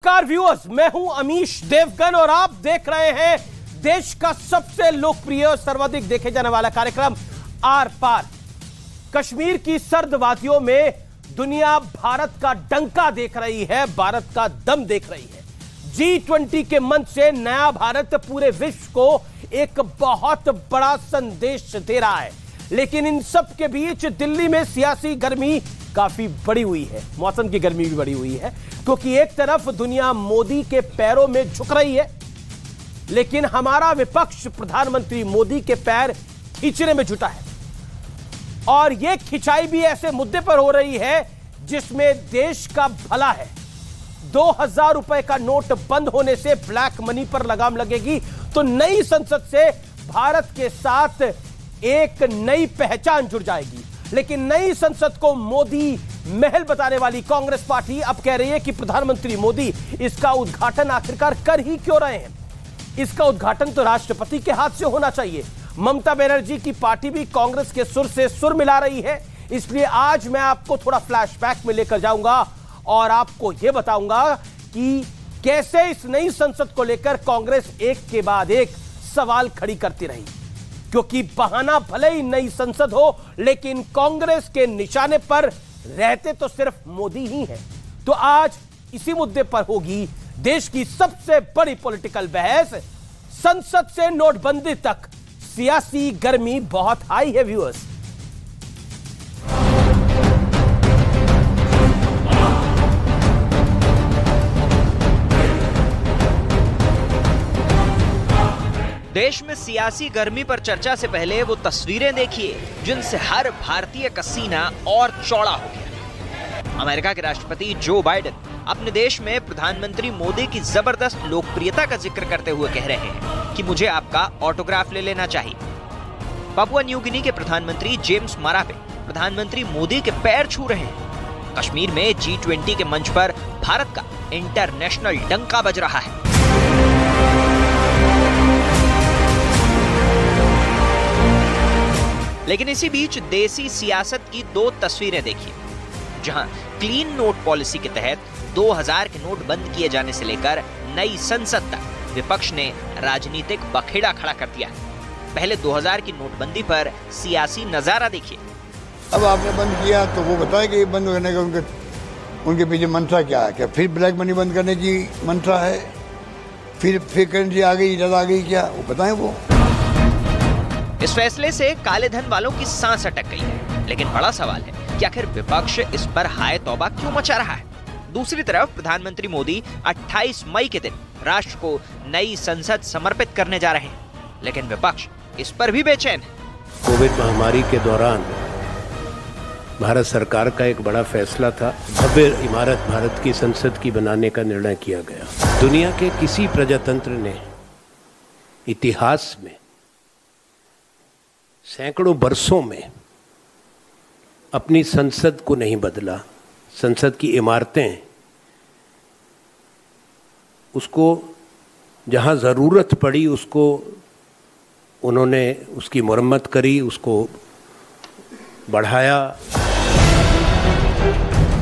नमस्कार व्यूअर्स, मैं हूं अमीश देवगन और आप देख रहे हैं देश का सबसे लोकप्रिय और सर्वाधिक देखे जाने वाला कार्यक्रम आर पार। कश्मीर की सर्द वादियों में दुनिया भारत का डंका देख रही है, भारत का दम देख रही है। G20 के मंच से नया भारत पूरे विश्व को एक बहुत बड़ा संदेश दे रहा है, लेकिन इन सब के बीच दिल्ली में सियासी गर्मी काफी बढ़ी हुई है। मौसम की गर्मी भी बढ़ी हुई है, क्योंकि एक तरफ दुनिया मोदी के पैरों में झुक रही है, लेकिन हमारा विपक्ष प्रधानमंत्री मोदी के पैर खींचने में जुटा है। और यह खिंचाई भी ऐसे मुद्दे पर हो रही है जिसमें देश का भला है। 2000 रुपए का नोट बंद होने से ब्लैक मनी पर लगाम लगेगी, तो नई संसद से भारत के साथ एक नई पहचान जुड़ जाएगी। लेकिन नई संसद को मोदी महल बताने वाली कांग्रेस पार्टी अब कह रही है कि प्रधानमंत्री मोदी इसका उद्घाटन आखिरकार कर ही क्यों रहे हैं। इसका उद्घाटन तो राष्ट्रपति के हाथ से होना चाहिए। ममता बनर्जी की पार्टी भी कांग्रेस के सुर से सुर मिला रही है। इसलिए आज मैं आपको थोड़ा फ्लैशबैक में लेकर जाऊंगा और आपको यह बताऊंगा कि कैसे इस नई संसद को लेकर कांग्रेस एक के बाद एक सवाल खड़ी करती रही, क्योंकि बहाना भले ही नई संसद हो, लेकिन कांग्रेस के निशाने पर रहते तो सिर्फ मोदी ही हैं। तो आज इसी मुद्दे पर होगी देश की सबसे बड़ी पॉलिटिकल बहस। संसद से नोटबंदी तक सियासी गर्मी बहुत हाई है व्यूअर्स। देश में सियासी गर्मी पर चर्चा से पहले वो तस्वीरें देखिए जिनसे हर भारतीय का सीना और चौड़ा हो गया। अमेरिका के राष्ट्रपति जो बाइडेन अपने देश में प्रधानमंत्री मोदी की जबरदस्त लोकप्रियता का जिक्र करते हुए कह रहे हैं कि मुझे आपका ऑटोग्राफ ले लेना चाहिए। पापुआ न्यू गिनी के प्रधानमंत्री जेम्स मारापे प्रधानमंत्री मोदी के पैर छू रहे हैं। कश्मीर में G20 के मंच पर भारत का इंटरनेशनल डंका बज रहा है। लेकिन इसी बीच देसी सियासत की दो तस्वीरें देखिए, जहां क्लीन नोट पॉलिसी के तहत 2000 के नोट बंद किए जाने से लेकर नई संसद तक विपक्ष ने राजनीतिक बखेड़ा खड़ा कर दिया। पहले 2000 की नोटबंदी पर सियासी नजारा देखिए। अब आपने बंद किया तो वो बताए कि बंद करने का उनके पीछे मंशा क्या है। क्या फिर ब्लैक मनी बंद करने की मंशा है? फिर करेंसी आ गई, इधर आ गई, क्या वो बताएं वो। इस फैसले से काले धन वालों की सांस अटक गई है, लेकिन बड़ा सवाल है कि आखिर विपक्ष इस पर हाय तौबा क्यों मचा रहा है। दूसरी तरफ प्रधानमंत्री मोदी 28 मई के दिन राष्ट्र को नई संसद समर्पित करने जा रहे हैं, लेकिन विपक्ष इस पर भी बेचैन है। कोविड महामारी के दौरान भारत सरकार का एक बड़ा फैसला था, भव्य इमारत भारत की संसद की बनाने का निर्णय किया गया। दुनिया के किसी प्रजातंत्र ने इतिहास में सैकड़ों वर्षों में अपनी संसद को नहीं बदला। संसद की इमारतें उसको जहां जरूरत पड़ी उसको उन्होंने उसकी मरम्मत करी, उसको बढ़ाया।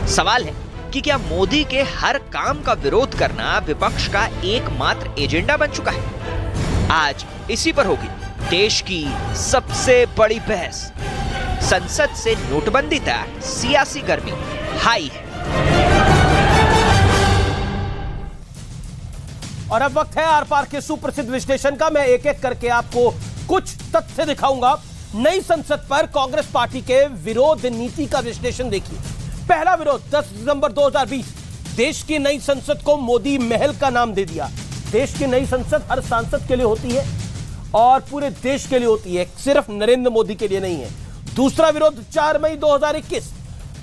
सवाल है कि क्या मोदी के हर काम का विरोध करना विपक्ष का एकमात्र एजेंडा बन चुका है? आज इसी पर होगी देश की सबसे बड़ी बहस। संसद से नोटबंदी तक सियासी गर्मी हाई है। और अब वक्त है आर पार के सुप्रसिद्ध विश्लेषण का। मैं एक एक करके आपको कुछ तथ्य दिखाऊंगा। नई संसद पर कांग्रेस पार्टी के विरोध नीति का विश्लेषण देखिए। पहला विरोध 10 दिसंबर 2020, देश की नई संसद को मोदी महल का नाम दे दिया। देश की नई संसद हर सांसद के लिए होती है और पूरे देश के लिए होती है, सिर्फ नरेंद्र मोदी के लिए नहीं है। दूसरा विरोध 4 मई 2021,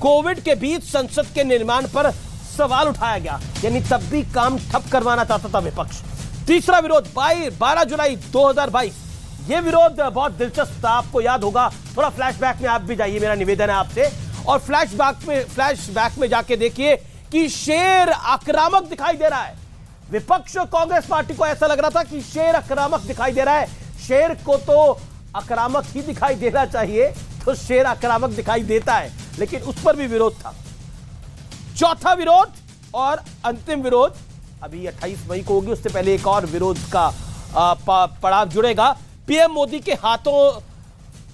कोविड के बीच संसद के निर्माण पर सवाल उठाया गया, यानी तब भी काम ठप करवाना चाहता था विपक्ष। तीसरा विरोध 12 जुलाई 2022, यह विरोध बहुत दिलचस्प था, आपको याद होगा। थोड़ा फ्लैशबैक में आप भी जाइए, मेरा निवेदन है आपसे। और फ्लैशबैक में जाके देखिए कि शेर आक्रामक दिखाई दे रहा है। विपक्ष और कांग्रेस पार्टी को ऐसा लग रहा था कि शेर आक्रामक दिखाई दे रहा है। शेर को तो आक्रामक ही दिखाई देना चाहिए, तो शेर आक्रामक दिखाई देता है, लेकिन उस पर भी विरोध था। चौथा विरोध और अंतिम विरोध अभी 28 मई को होगी, उससे पहले एक और विरोध का पड़ाव जुड़ेगा। पीएम मोदी के हाथों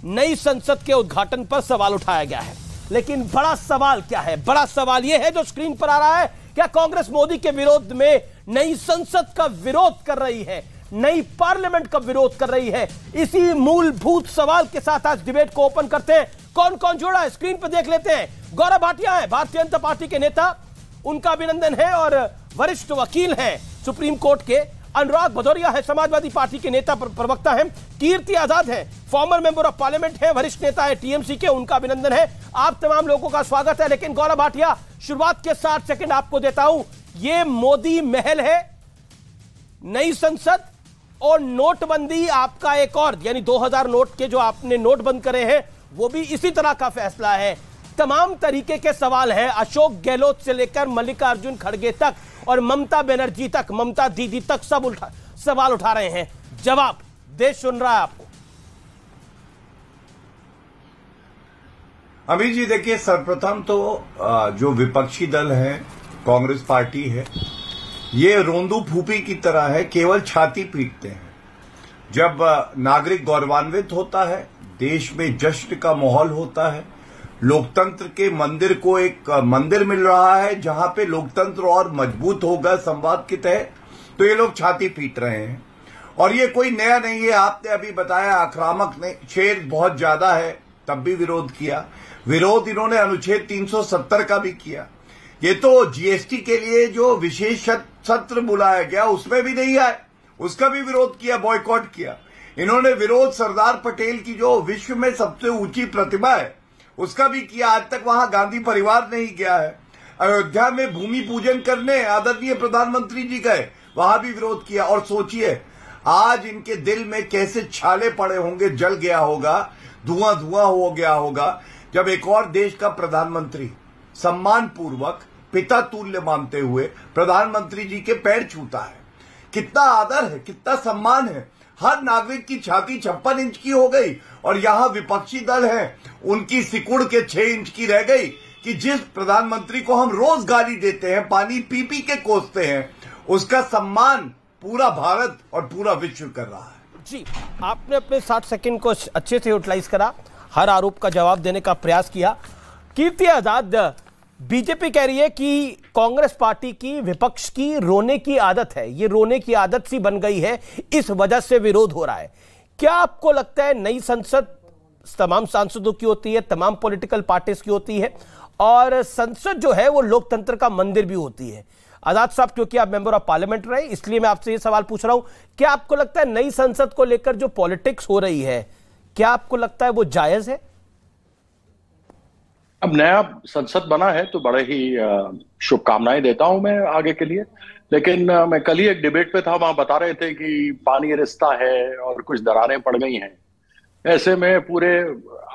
नई संसद के उद्घाटन पर सवाल उठाया गया है, लेकिन बड़ा सवाल क्या है? बड़ा सवाल यह है जो स्क्रीन पर आ रहा है, क्या कांग्रेस मोदी के विरोध में नई संसद का विरोध कर रही है, नई पार्लियामेंट का विरोध कर रही है? इसी मूलभूत सवाल के साथ आज डिबेट को ओपन करते हैं। कौन कौन जुड़ा है स्क्रीन पर देख लेते हैं। गौरव भाटिया है भारतीय जनता पार्टी के नेता, उनका अभिनंदन है, और वरिष्ठ वकील हैं सुप्रीम कोर्ट के। अनुराग भदौरिया है समाजवादी पार्टी के नेता प्रवक्ता हैं। कीर्ति आजाद है फॉर्मर मेंबर ऑफ पार्लियामेंट है, वरिष्ठ नेता है टीएमसी के, उनका अभिनंदन है। आप तमाम लोगों का स्वागत है। लेकिन गौरव भाटिया, शुरुआत के 60 सेकंड आपको देता हूं। ये मोदी महल है, नई संसद और नोटबंदी आपका एक और, यानी 2000 नोट के जो आपने नोट बंद करे हैं वो भी इसी तरह का फैसला है। तमाम तरीके के सवाल हैं, अशोक गहलोत से लेकर मल्लिकार्जुन खड़गे तक और ममता बनर्जी तक, ममता दीदी तक सब सवाल उठा रहे हैं। जवाब देश सुन रहा है आपको। अमीर जी देखिए, सर्वप्रथम तो जो विपक्षी दल है, कांग्रेस पार्टी है, ये रोंदू फूपी की तरह है, केवल छाती पीटते हैं। जब नागरिक गौरवान्वित होता है, देश में जश्न का माहौल होता है, लोकतंत्र के मंदिर को एक मंदिर मिल रहा है जहां पे लोकतंत्र और मजबूत होगा संवाद के तहत, तो ये लोग छाती पीट रहे हैं। और ये कोई नया नहीं है, आपने अभी बताया आक्रामक ने शेर बहुत ज्यादा है, तब भी विरोध किया। विरोध इन्होंने अनुच्छेद 370 का भी किया। ये तो जीएसटी के लिए जो विशेष सत्र बुलाया गया उसमें भी नहीं आए, उसका भी विरोध किया, बॉयकॉट किया। इन्होंने विरोध सरदार पटेल की जो विश्व में सबसे ऊंची प्रतिमा है उसका भी किया, आज तक वहां गांधी परिवार नहीं गया है। अयोध्या में भूमि पूजन करने आदरणीय प्रधानमंत्री जी गए, वहां भी विरोध किया। और सोचिए आज इनके दिल में कैसे छाले पड़े होंगे, जल गया होगा, धुआं धुआं हो गया होगा, जब एक और देश का प्रधानमंत्री सम्मान पूर्वक पिता तुल्य मानते हुए प्रधानमंत्री जी के पैर छूता है। कितना आदर है, कितना सम्मान है। हर नागरिक की छाती 56 इंच की हो गई और यहां विपक्षी दल हैं, उनकी सिकुड़ के 6 इंच की रह गई कि जिस प्रधानमंत्री को हम रोज गाली देते हैं, पानी पी पी के कोसते हैं, उसका सम्मान पूरा भारत और पूरा विश्व कर रहा है। जी, आपने अपने 60 सेकंड को अच्छे से यूटिलाइज करा, हर आरोप का जवाब देने का प्रयास किया। कीर्ति आजाद, बीजेपी कह रही है कि कांग्रेस पार्टी की, विपक्ष की रोने की आदत है, ये रोने की आदत सी बन गई है, इस वजह से विरोध हो रहा है। क्या आपको लगता है नई संसद तमाम सांसदों की होती है, तमाम पॉलिटिकल पार्टीज की होती है, और संसद जो है वो लोकतंत्र का मंदिर भी होती है? आजाद साहब, क्योंकि आप मेंबर ऑफ पार्लियामेंट रहे, इसलिए मैं आपसे ये सवाल पूछ रहा हूं, क्या आपको लगता है नई संसद को लेकर जो पॉलिटिक्स हो रही है, क्या आपको लगता है वो जायज है? अब नया संसद बना है तो बड़े ही शुभकामनाएं देता हूं मैं आगे के लिए। लेकिन मैं कल ही एक डिबेट पे था, वहां बता रहे थे कि पानी रिश्ता है और कुछ दरारें पड़ गई हैं। ऐसे में पूरे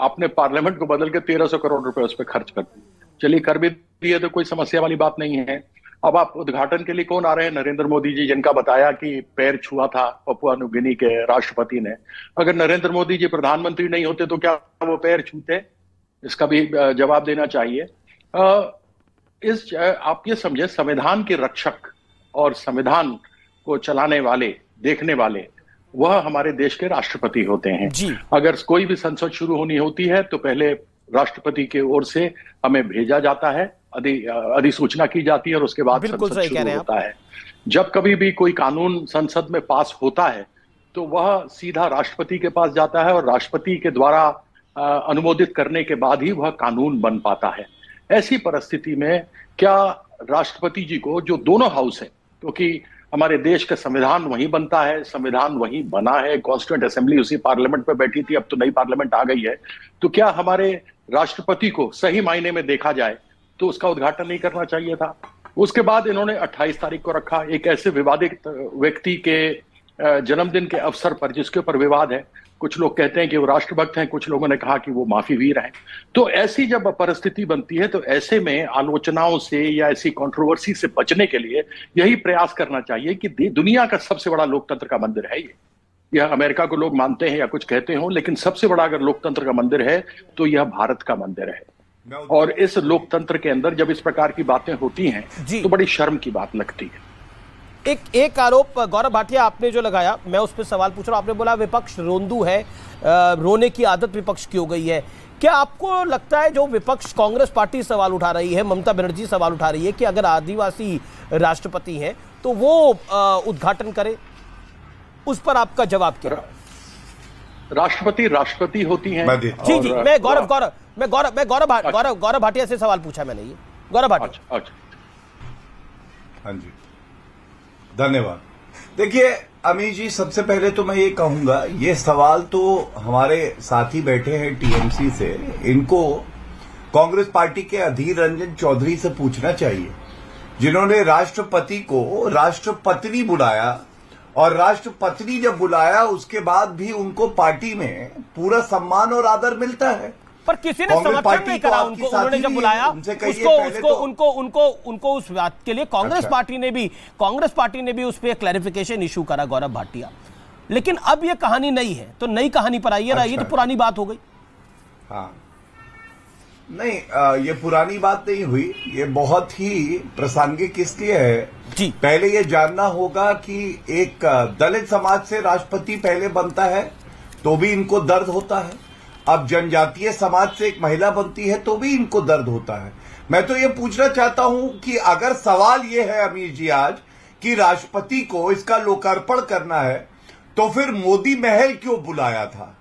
आपने पार्लियामेंट को बदल के 1300 करोड़ रुपए उस पर खर्च कर दिए। चलिए कर भी दिए तो कोई समस्या वाली बात नहीं है। अब आप उद्घाटन के लिए कौन आ रहे हैं? नरेंद्र मोदी जी, जिनका बताया कि पैर छुआ था पपुआ न्यू गिनी के राष्ट्रपति ने। अगर नरेंद्र मोदी जी प्रधानमंत्री नहीं होते तो क्या वो पैर छूते? इसका भी जवाब देना चाहिए। आप ये समझे, संविधान के रक्षक और संविधान को चलाने वाले, देखने वाले, वह हमारे देश के राष्ट्रपति होते हैं। अगर कोई भी संसद शुरू होनी होती है तो पहले राष्ट्रपति की ओर से हमें भेजा जाता है, अधिसूचना की जाती है और उसके बाद संसद शुरू होता है। जब कभी भी कोई कानून संसद में पास होता है तो वह सीधा राष्ट्रपति के पास जाता है और राष्ट्रपति के द्वारा अनुमोदित करने के बाद ही वह कानून बन पाता है। ऐसी परिस्थिति में क्या राष्ट्रपति जी को, जो दोनों हाउस है, क्योंकि हमारे देश का संविधान वहीं बनता है, संविधान वहीं बना है, कॉन्स्टिट्यूएंट असेंबली उसी पार्लियामेंट में बैठी थी, अब तो नई पार्लियामेंट आ गई है, तो क्या हमारे राष्ट्रपति को सही मायने में देखा जाए तो उसका उद्घाटन नहीं करना चाहिए था? उसके बाद इन्होंने 28 तारीख को रखा, एक ऐसे विवादित व्यक्ति के जन्मदिन के अवसर पर जिसके ऊपर विवाद है। कुछ लोग कहते हैं कि वो राष्ट्रभक्त हैं, कुछ लोगों ने कहा कि वो माफी वीर हैं। तो ऐसी जब परिस्थिति बनती है तो ऐसे में आलोचनाओं से या ऐसी कंट्रोवर्सी से बचने के लिए यही प्रयास करना चाहिए कि दुनिया का सबसे बड़ा लोकतंत्र का मंदिर है ये। यह अमेरिका को लोग मानते हैं या कुछ कहते हो, लेकिन सबसे बड़ा अगर लोकतंत्र का मंदिर है तो यह भारत का मंदिर है। और इस लोकतंत्र के अंदर जब इस प्रकार की बातें होती हैं तो बड़ी शर्म की बात लगती है। एक आरोप गौरव भाटिया आपने जो लगाया, मैं उस पर सवाल पूछ रहा हूं। आपने बोला विपक्ष रोंदू है, रोने की आदत विपक्ष की हो गई है। क्या आपको लगता है जो विपक्ष कांग्रेस पार्टी सवाल उठा रही है, ममता बनर्जी सवाल उठा रही है कि अगर आदिवासी राष्ट्रपति हैं तो वो उद्घाटन करे, उस पर आपका जवाब क्या? राष्ट्रपति होती हैं। जी जी, मैं गौरव भाटिया से सवाल पूछा मैंने, ये गौरव भाटिया। अच्छा, हाँ जी, धन्यवाद। देखिए अमीर जी, सबसे पहले तो मैं ये कहूंगा, ये सवाल तो हमारे साथी बैठे हैं टीएमसी से, इनको कांग्रेस पार्टी के अधीर रंजन चौधरी से पूछना चाहिए, जिन्होंने राष्ट्रपति को राष्ट्रपत्नी बुलाया, और राष्ट्रपत्नी जब बुलाया उसके बाद भी उनको पार्टी में पूरा सम्मान और आदर मिलता है। पर किसी ने समर्थन नहीं करा उनको, उन्होंने जब बुलाया उनको उस बात के लिए कांग्रेस पार्टी ने भी उस पर क्लैरिफिकेशन इशू करा, गौरव भाटिया। लेकिन अब ये कहानी नहीं है, तो नई कहानी पर आइए। ये तो पुरानी बात हो गई। हाँ, नहीं, ये पुरानी बात नहीं हुई, ये बहुत ही प्रासंगिक इसलिए है जी। पहले ये जानना होगा कि एक दलित समाज से राष्ट्रपति पहले बनता है तो भी इनको दर्द होता है, अब जनजातीय समाज से एक महिला बनती है तो भी इनको दर्द होता है। मैं तो ये पूछना चाहता हूं कि अगर सवाल ये है अमीर जी आज कि राष्ट्रपति को इसका लोकार्पण करना है, तो फिर मोदी महल क्यों बुलाया था?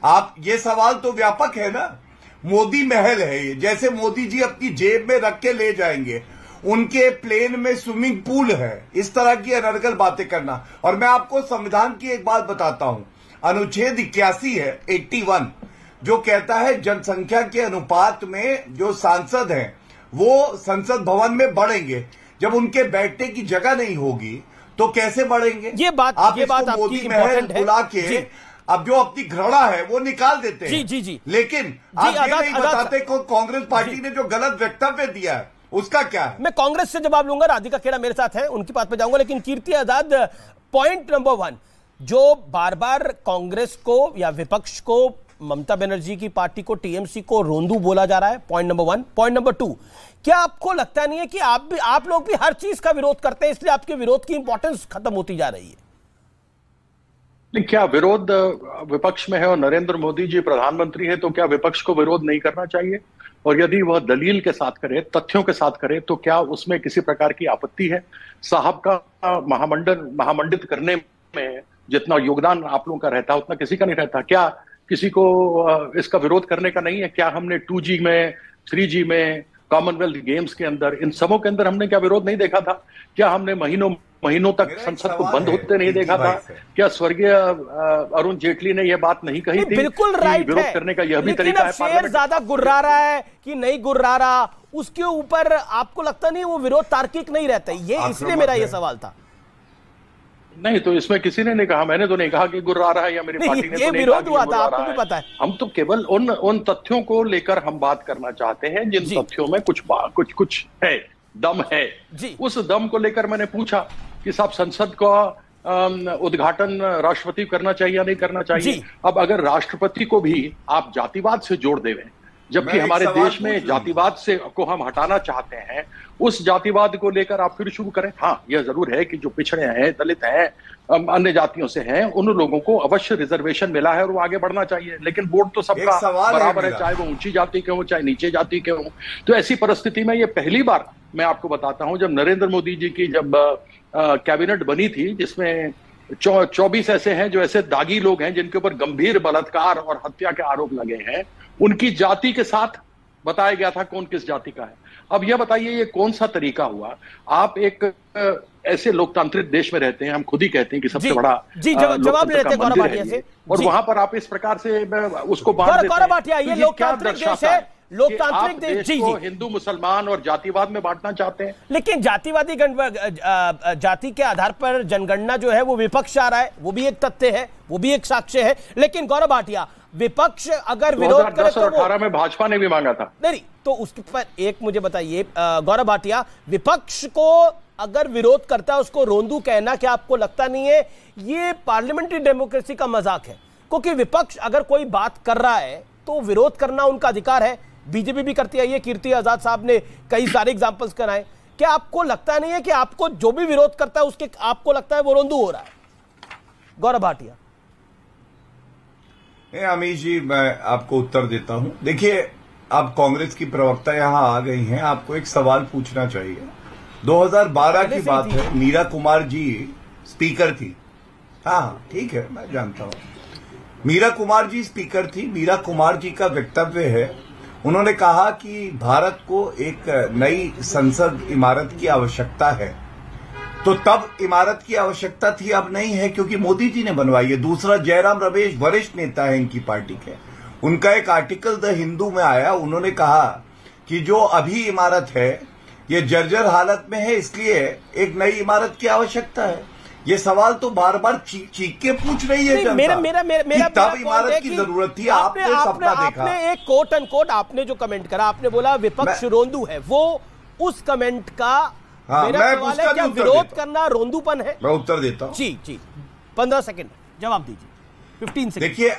आप, ये सवाल तो व्यापक है ना। मोदी महल है ये, जैसे मोदी जी अपनी जेब में रख के ले जाएंगे, उनके प्लेन में स्विमिंग पूल है, इस तरह की अनर्गल बातें करना। और मैं आपको संविधान की एक बात बताता हूं, अनुच्छेद 81 है, 81, जो कहता है जनसंख्या के अनुपात में जो सांसद हैं वो संसद भवन में बढ़ेंगे। जब उनके बैठने की जगह नहीं होगी तो कैसे बढ़ेंगे? ये बात मोदी महल बुला के अब जो अपनी घृणा है वो निकाल देते हैं। जी। लेकिन आप ये नहीं बताते को कांग्रेस पार्टी ने जो गलत वक्तव्य दिया है उसका क्या है? मैं कांग्रेस से जवाब लूंगा, राधिका खेड़ा मेरे साथ है, उनकी बात पे जाऊंगा। लेकिन कीर्ति आजाद, पॉइंट नंबर 1 जो बार बार कांग्रेस को या विपक्ष को, ममता बनर्जी की पार्टी को, टीएमसी को रोंदू बोला जा रहा है, पॉइंट नंबर 1। पॉइंट नंबर 2, क्या आपको लगता नहीं है कि आप लोग भी हर चीज का विरोध करते हैं, इसलिए आपके विरोध की इंपॉर्टेंस खत्म होती जा रही है? नहीं, क्या विरोध विपक्ष में है और नरेंद्र मोदी जी प्रधानमंत्री है, तो क्या विपक्ष को विरोध नहीं करना चाहिए? और यदि वह दलील के साथ करे, तथ्यों के साथ करे, तो क्या उसमें किसी प्रकार की आपत्ति है? साहब का महामंडित करने में जितना योगदान आप लोगों का रहता है उतना किसी का नहीं रहता। क्या किसी को इसका विरोध करने का नहीं है? क्या हमने 2G में, 3G में, कॉमनवेल्थ गेम्स के अंदर, इन सबों के अंदर हमने क्या विरोध नहीं देखा था? क्या हमने महीनों तक संसद को बंद होते नहीं देखा था? क्या स्वर्गीय अरुण जेटली ने यह बात नहीं कही थी? बिल्कुल राइट है, विरोध करने का यह भी तरीका है। शेर ज्यादा गुर्रा रहा है कि नहीं गुर्रा रहा, उसके ऊपर आपको लगता नहीं वो विरोध तार्किक नहीं रहता? ये इसलिए मेरा ये सवाल था। नहीं, तो इसमें किसी ने नहीं कहा, मैंने तो नहीं कहा कि गुर्रा रहा है, या मेरी पार्टी ने तो नहीं विरोध हुआ था, आपको भी पता है। हम तो केवल उन तथ्यों को लेकर हम बात करना चाहते हैं जिन तथ्यों में कुछ है, दम है जी। उस दम को लेकर मैंने पूछा कि साहब संसद का उद्घाटन राष्ट्रपति करना चाहिए या नहीं करना चाहिए। अब अगर राष्ट्रपति को भी आप जातिवाद से जोड़ देवें, जबकि हमारे देश में जातिवाद से को हम हटाना चाहते हैं, उस जातिवाद को लेकर आप फिर शुरू करें। हाँ, यह जरूर है कि जो पिछड़े हैं, दलित हैं, अन्य जातियों से हैं, उन लोगों को अवश्य रिजर्वेशन मिला है और वो आगे बढ़ना चाहिए। लेकिन वोट तो सबका बराबर है, चाहे वो ऊंची जाति के हो, चाहे नीचे जाति के हो। तो ऐसी परिस्थिति में ये पहली बार मैं आपको बताता हूं, जब नरेंद्र मोदी जी की जब कैबिनेट बनी थी, जिसमें 24 ऐसे हैं जो ऐसे दागी लोग हैं जिनके ऊपर गंभीर बलात्कार और हत्या के आरोप लगे हैं, उनकी जाति के साथ बताया गया था कौन किस जाति का है। अब यह बताइए ये कौन सा तरीका हुआ? आप एक ऐसे लोकतांत्रिक देश में रहते हैं, हम खुद ही कहते हैं कि सबसे बड़ा जवाब लेते हैं गौरव भाटिया से, और वहां पर आप इस प्रकार से उसको बांट देते हैं। गौरव भाटिया, ये लोकतांत्रिक देश है, लोकतांत्रिक देश को हिंदू मुसलमान और जातिवाद में बांटना चाहते हैं। लेकिन जातिवादी जाति के आधार पर जनगणना जो है वो विपक्ष आ रहा है, वो भी एक तथ्य है, वो भी एक साक्ष्य है। लेकिन गौरव भाटिया, विपक्ष अगर विरोध करे तो 2018 में भाजपा ने भी मांगा था। नहीं, तो उसके पर एक मुझे बताइए गौरव भाटिया, विपक्ष को अगर विरोध करता है उसको रोंदू कहना, क्या आपको लगता नहीं है ये पार्लियामेंट्री डेमोक्रेसी का मजाक है? क्योंकि विपक्ष अगर कोई बात कर रहा है तो विरोध करना उनका अधिकार है, बीजेपी भी करती है। ये कीर्ति आजाद साहब ने कई सारे एग्जांपल्स कराए, क्या आपको लगता नहीं है कि आपको जो भी विरोध करता है उसके आपको लगता है वो रोंदू हो रहा है? गौरव भाटिया। अमीश जी, मैं आपको उत्तर देता हूं। देखिए, आप कांग्रेस की प्रवक्ता यहां आ गई हैं, आपको एक सवाल पूछना चाहिए। 2012 की बात है, मीरा कुमार जी स्पीकर थी। हाँ, ठीक है, मैं जानता हूं। मीरा कुमार जी स्पीकर थी। मीरा कुमार जी का वक्तव्य है, उन्होंने कहा कि भारत को एक नई संसद इमारत की आवश्यकता है। तो तब इमारत की आवश्यकता थी, अब नहीं है, क्योंकि मोदी जी ने बनवाई है। दूसरा, जयराम रमेश वरिष्ठ नेता है इनकी पार्टी के, उनका एक आर्टिकल द हिंदू में आया, उन्होंने कहा कि जो अभी इमारत है ये जर्जर हालत में है, इसलिए एक नई इमारत की आवश्यकता है। ये सवाल तो बार बार चीख के पूछ रही है जनता। मेरा तब इमारत की जरूरत थी, आपने सपना देखा। आपने एक कोट अनकोट आपने जो कमेंट करा, आपने बोला विपक्ष रोंदू है, वो उस कमेंट का मेरा सवाल है, क्या विरोध करना रोंदूपन है? मैं उत्तर देता हूं। जी 15 सेकंड जवाब दीजिए। 15 सेकंड। देखिए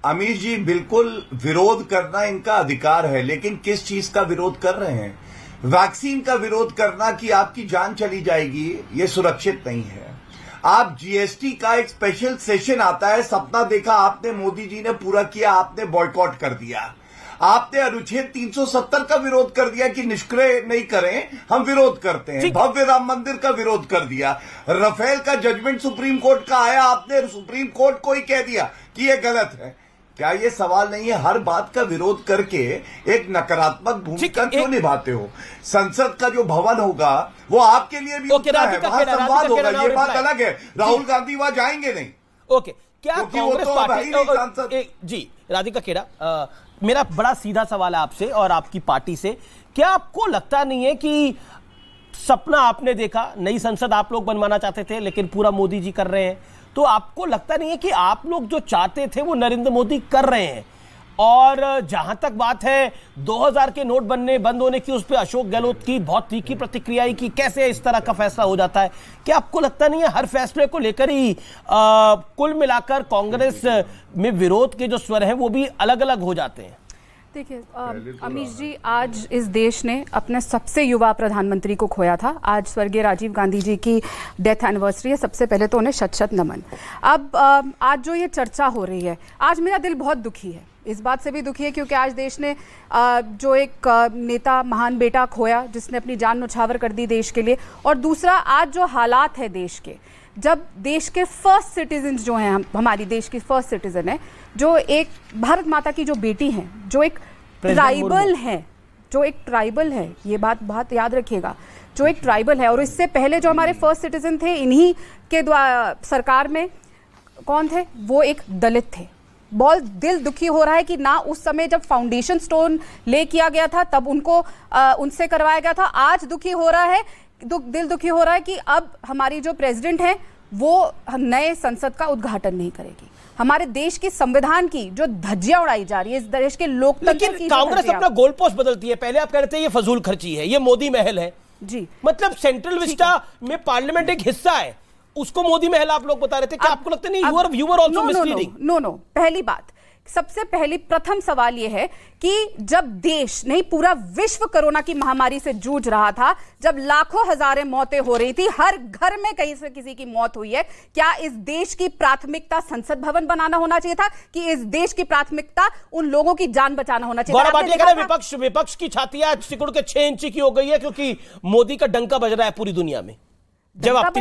अमीश जी, बिल्कुल विरोध करना इनका अधिकार है, लेकिन किस चीज का विरोध कर रहे हैं? वैक्सीन का विरोध करना कि आपकी जान चली जाएगी, ये सुरक्षित नहीं है। आप जीएसटी का एक स्पेशल सेशन आता है, सपना देखा आपने, मोदी जी ने पूरा किया, आपने बॉयकॉट कर दिया। आपने अनुच्छेद 370 का विरोध कर दिया कि निष्क्रिय नहीं करें, हम विरोध करते हैं। भव्य राम मंदिर का विरोध कर दिया। राफेल का जजमेंट सुप्रीम कोर्ट का आया, आपने सुप्रीम कोर्ट को ही कह दिया कि यह गलत है। क्या ये सवाल नहीं है? हर बात का विरोध करके एक नकारात्मक भूमिका क्यों निभाते हो? संसद का जो भवन होगा वो आपके लिए भी होता है, वहां संवाद होगा, ये बात अलग है। राहुल गांधी वहां जाएंगे नहीं। ओके, क्या कांग्रेस पार्टी जी राधिका खेड़ा, मेरा बड़ा सीधा सवाल है आपसे और आपकी पार्टी से, क्या आपको लगता नहीं है कि सपना आपने देखा, नई संसद आप लोग बनवाना चाहते थे लेकिन पूरा मोदी जी कर रहे हैं, तो आपको लगता नहीं है कि आप लोग जो चाहते थे वो नरेंद्र मोदी कर रहे हैं? और जहां तक बात है 2000 के नोट बंद होने की, उस पर अशोक गहलोत की बहुत तीखी प्रतिक्रिया आई कि कैसे इस तरह का फैसला हो जाता है। क्या आपको लगता नहीं है हर फैसले को लेकर ही कुल मिलाकर कांग्रेस में विरोध के जो स्वर हैं वो भी अलग अलग हो जाते हैं? देखिए अमीश जी, आज इस देश ने अपने सबसे युवा प्रधानमंत्री को खोया था। आज स्वर्गीय राजीव गांधी जी की डेथ एनिवर्सरी है। सबसे पहले तो उन्हें शत-शत नमन। अब आज जो ये चर्चा हो रही है, आज मेरा दिल बहुत दुखी है। इस बात से भी दुखी है क्योंकि आज देश ने जो एक नेता, महान बेटा खोया, जिसने अपनी जान न्यौछावर कर दी देश के लिए। और दूसरा, आज जो हालात है देश के, जब देश के फर्स्ट सिटीजन जो हैं, हमारी देश की फर्स्ट सिटीजन है, जो एक भारत माता की जो बेटी हैं, जो एक ट्राइबल है, ये बात याद रखिएगा, जो एक ट्राइबल है। और इससे पहले जो हमारे फर्स्ट सिटीजन थे, इन्हीं के द्वारा सरकार में कौन थे? वो एक दलित थे। बहुत दिल दुखी हो रहा है कि ना उस समय जब फाउंडेशन स्टोन ले किया गया था तब उनको उनसे करवाया गया था। आज दुखी हो रहा है, दिल दुखी हो रहा है कि अब हमारी जो प्रेसिडेंट है वो नए संसद का उद्घाटन नहीं करेगी। हमारे देश की संविधान की जो धज्जियां उड़ाई जा रही है, इस देश के लोकतंत्र की, कांग्रेस अपना गोल पोस्ट बदलती है। पहले आप कह रहे थे ये फजूल खर्ची है, ये मोदी महल है जी, मतलब सेंट्रल विस्टा में पार्लियामेंट एक हिस्सा है, उसको मोदी महल आप लोग बता रहे थे। क्या आपको लगता नहीं you were also misleading? No, पहली बात, सबसे पहली प्रथम सवाल यह है कि जब देश नहीं पूरा विश्व कोरोना की महामारी से जूझ रहा था, जब लाखों हजारें मौतें हो रही थी, हर घर में कहीं से किसी की मौत हुई है, क्या इस देश की प्राथमिकता संसद भवन बनाना होना चाहिए था कि इस देश की प्राथमिकता उन लोगों की जान बचाना होना चाहिए? विपक्ष की छातियां सिकुड़ के 6 इंच की हो गई है क्योंकि मोदी का डंका बज रहा है पूरी दुनिया में। जवाब,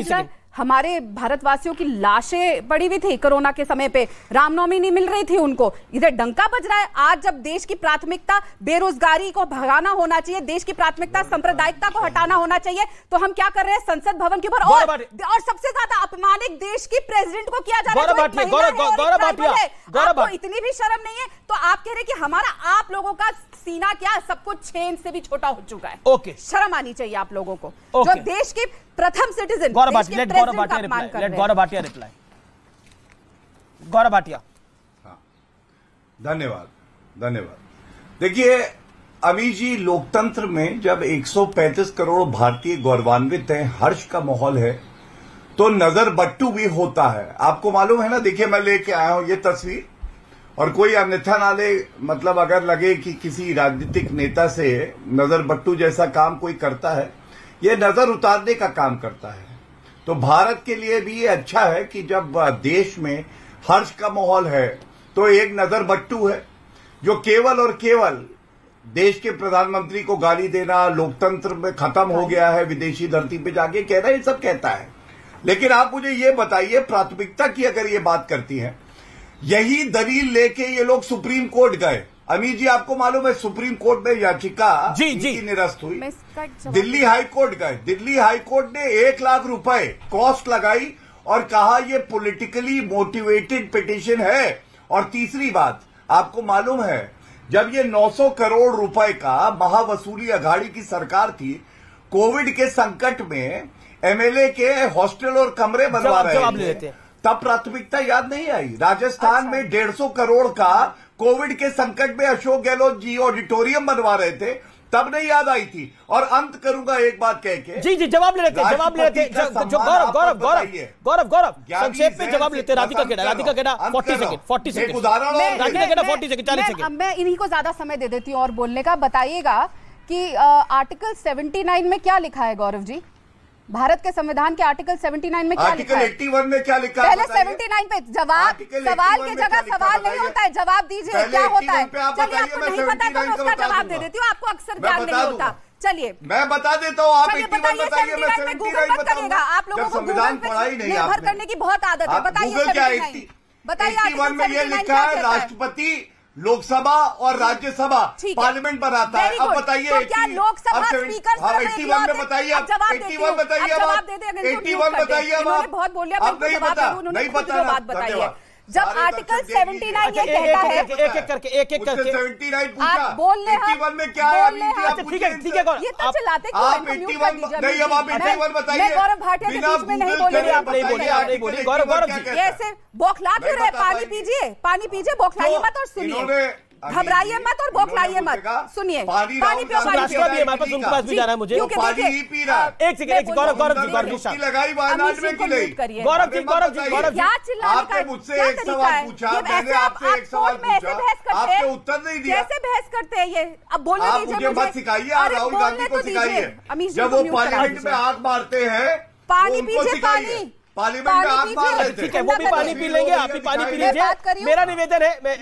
हमारे भारतवासियों की लाशें पड़ी हुई थी कोरोना के समय पे, रामनवमी नहीं मिल रही थी उनको, इधर डंका बज रहा है। आज जब देश की प्राथमिकता बेरोजगारी को भगाना होना चाहिए, देश की प्राथमिकता सांप्रदायिकता को हटाना होना चाहिए, तो हम क्या कर रहे हैं? संसद भवन के ऊपर और सबसे ज्यादा अपमानित देश की प्रेसिडेंट को किया जा रहा है। आपको इतनी भी शर्म नहीं है? तो आप कह रहे हैं कि हमारा, आप लोगों का सीना क्या सब कुछ 6 इंच से भी छोटा हो चुका है। ओके, शर्म आनी चाहिए आप लोगों को, जो देश के प्रथम सिटीजन। गौरव भाटिया रिप्लाई। गौरव भाटिया, धन्यवाद। देखिए अमीश जी, लोकतंत्र में जब 135 करोड़ भारतीय गौरवान्वित हैं, हर्ष का माहौल है, तो नजर बट्टू भी होता है। आपको मालूम है ना? देखिए मैं लेके आया हूं ये तस्वीर, और कोई अन्यथा ना ले, मतलब अगर लगे कि किसी राजनीतिक नेता से नजर बट्टू जैसा काम कोई करता है, ये नजर उतारने का काम करता है। तो भारत के लिए भी ये अच्छा है कि जब देश में हर्ष का माहौल है तो एक नजर बट्टू है जो केवल और केवल देश के प्रधानमंत्री को गाली देना, लोकतंत्र में खत्म हो गया है, विदेशी धरती पे जाके कहना, ये सब कहता है। लेकिन आप मुझे ये बताइए, प्राथमिकता की अगर ये बात करती है, यही दलील लेके ये लोग सुप्रीम कोर्ट गए। अमीर जी, आपको मालूम है सुप्रीम कोर्ट में याचिका इनकी निरस्त हुई, दिल्ली हाई कोर्ट गए। दिल्ली हाई कोर्ट ने 1 लाख रुपए कॉस्ट लगाई और कहा ये पॉलिटिकली मोटिवेटेड पिटीशन है। और तीसरी बात, आपको मालूम है जब ये 900 करोड़ रुपए का महावसूली अघाड़ी की सरकार थी, कोविड के संकट में एमएलए के हॉस्टल और कमरे बनवा रहे थे, तब प्राथमिकता याद नहीं आई। राजस्थान में 150 करोड़ का कोविड के संकट में अशोक गहलोत जी ऑडिटोरियम बनवा रहे थे, तब नहीं याद आई थी। और अंत करूंगा एक बात कह के, जी जवाब ले लेते हैं, जो गौरव संक्षेप में जवाब लेते हैं। राधिका केड़ा 40 सेकंड 40 सेकंड राधिका केड़ा 40 सेकंड 40 सेकंड। मैं इन्हीं को ज्यादा समय दे देती हूँ और बोलने का। बताइएगा कि आर्टिकल 79 में क्या लिखा है गौरव जी? भारत के संविधान के आर्टिकल 79 में क्या लिखा है? आर्टिकल 81 में क्या लिखा है? पहले 79 पे जवाब, सवाल की जगह सवाल नहीं होता है, जवाब दीजिए। क्या होता है? चलिए, आपको नहीं पता तो मैं उसका जवाब दे देती हूँ। आपको अक्सर ज्ञान नहीं होता। चलिए मैं बता देता हूँ, आप 81 बताइए। मैं 79 मत करिएगा, आप लोगों को संविधान पढ़ाई नहीं निर्भर करने की बहुत आदत है। बताइए, बताइए 81 में ये लिखा है, राष्ट्रपति लोकसभा और राज्यसभा पार्लियामेंट बनाता है। अब बताइए, तो क्या लोकसभा स्पीकर 81 में बताइए, आप 81 बताइए, जवाब दे दें। 81 बताइए, आप बहुत बोलिए, अब नहीं पता, नहीं पता बात बताइए। जब आर्टिकल 79 ये कहता है, एक करके 79 पूछा, बोलने 81 में क्या है? ठीक है ये तो चिल्लाते क्यों? आप 81 नहीं, अब आप 81 बताइए। मैं गौरव भाटिया के बीच में नहीं बोल रही। आप नहीं बोली गौरव जी, ऐसे बौखला क्यों रहे? पानी पीजिए, बौखलाइए मत और सुनिए, घबराइए मत और बौखलाइए मत। सुनिए, पानी पियो, राष्ट्र भी हमारे पास, उनके पास भी जाना है मुझे। पानी ही पी रहा है। एक सेकंड, गौरव जी लगाई वायनाड में की नहीं? गौरव जी क्या चिल्लाने का? आपने मुझसे एक सवाल पूछा, मैंने आपसे एक सवाल पूछा, आपने उत्तर नहीं दिया। कैसे बहस करते हैं ये? अब बोलने दीजिए मुझे मत सिखाइए, आप राहुल गांधी को सिखाइए। जब वो पार्लियामेंट में आग मारते हैं, पानी पीजिए, पार्लियामेंट में आग मार रहे थे। ठीक है, वो भी पानी पी लेंगे, आप भी पानी पी लीजिए। मेरा निवेदन है, मैं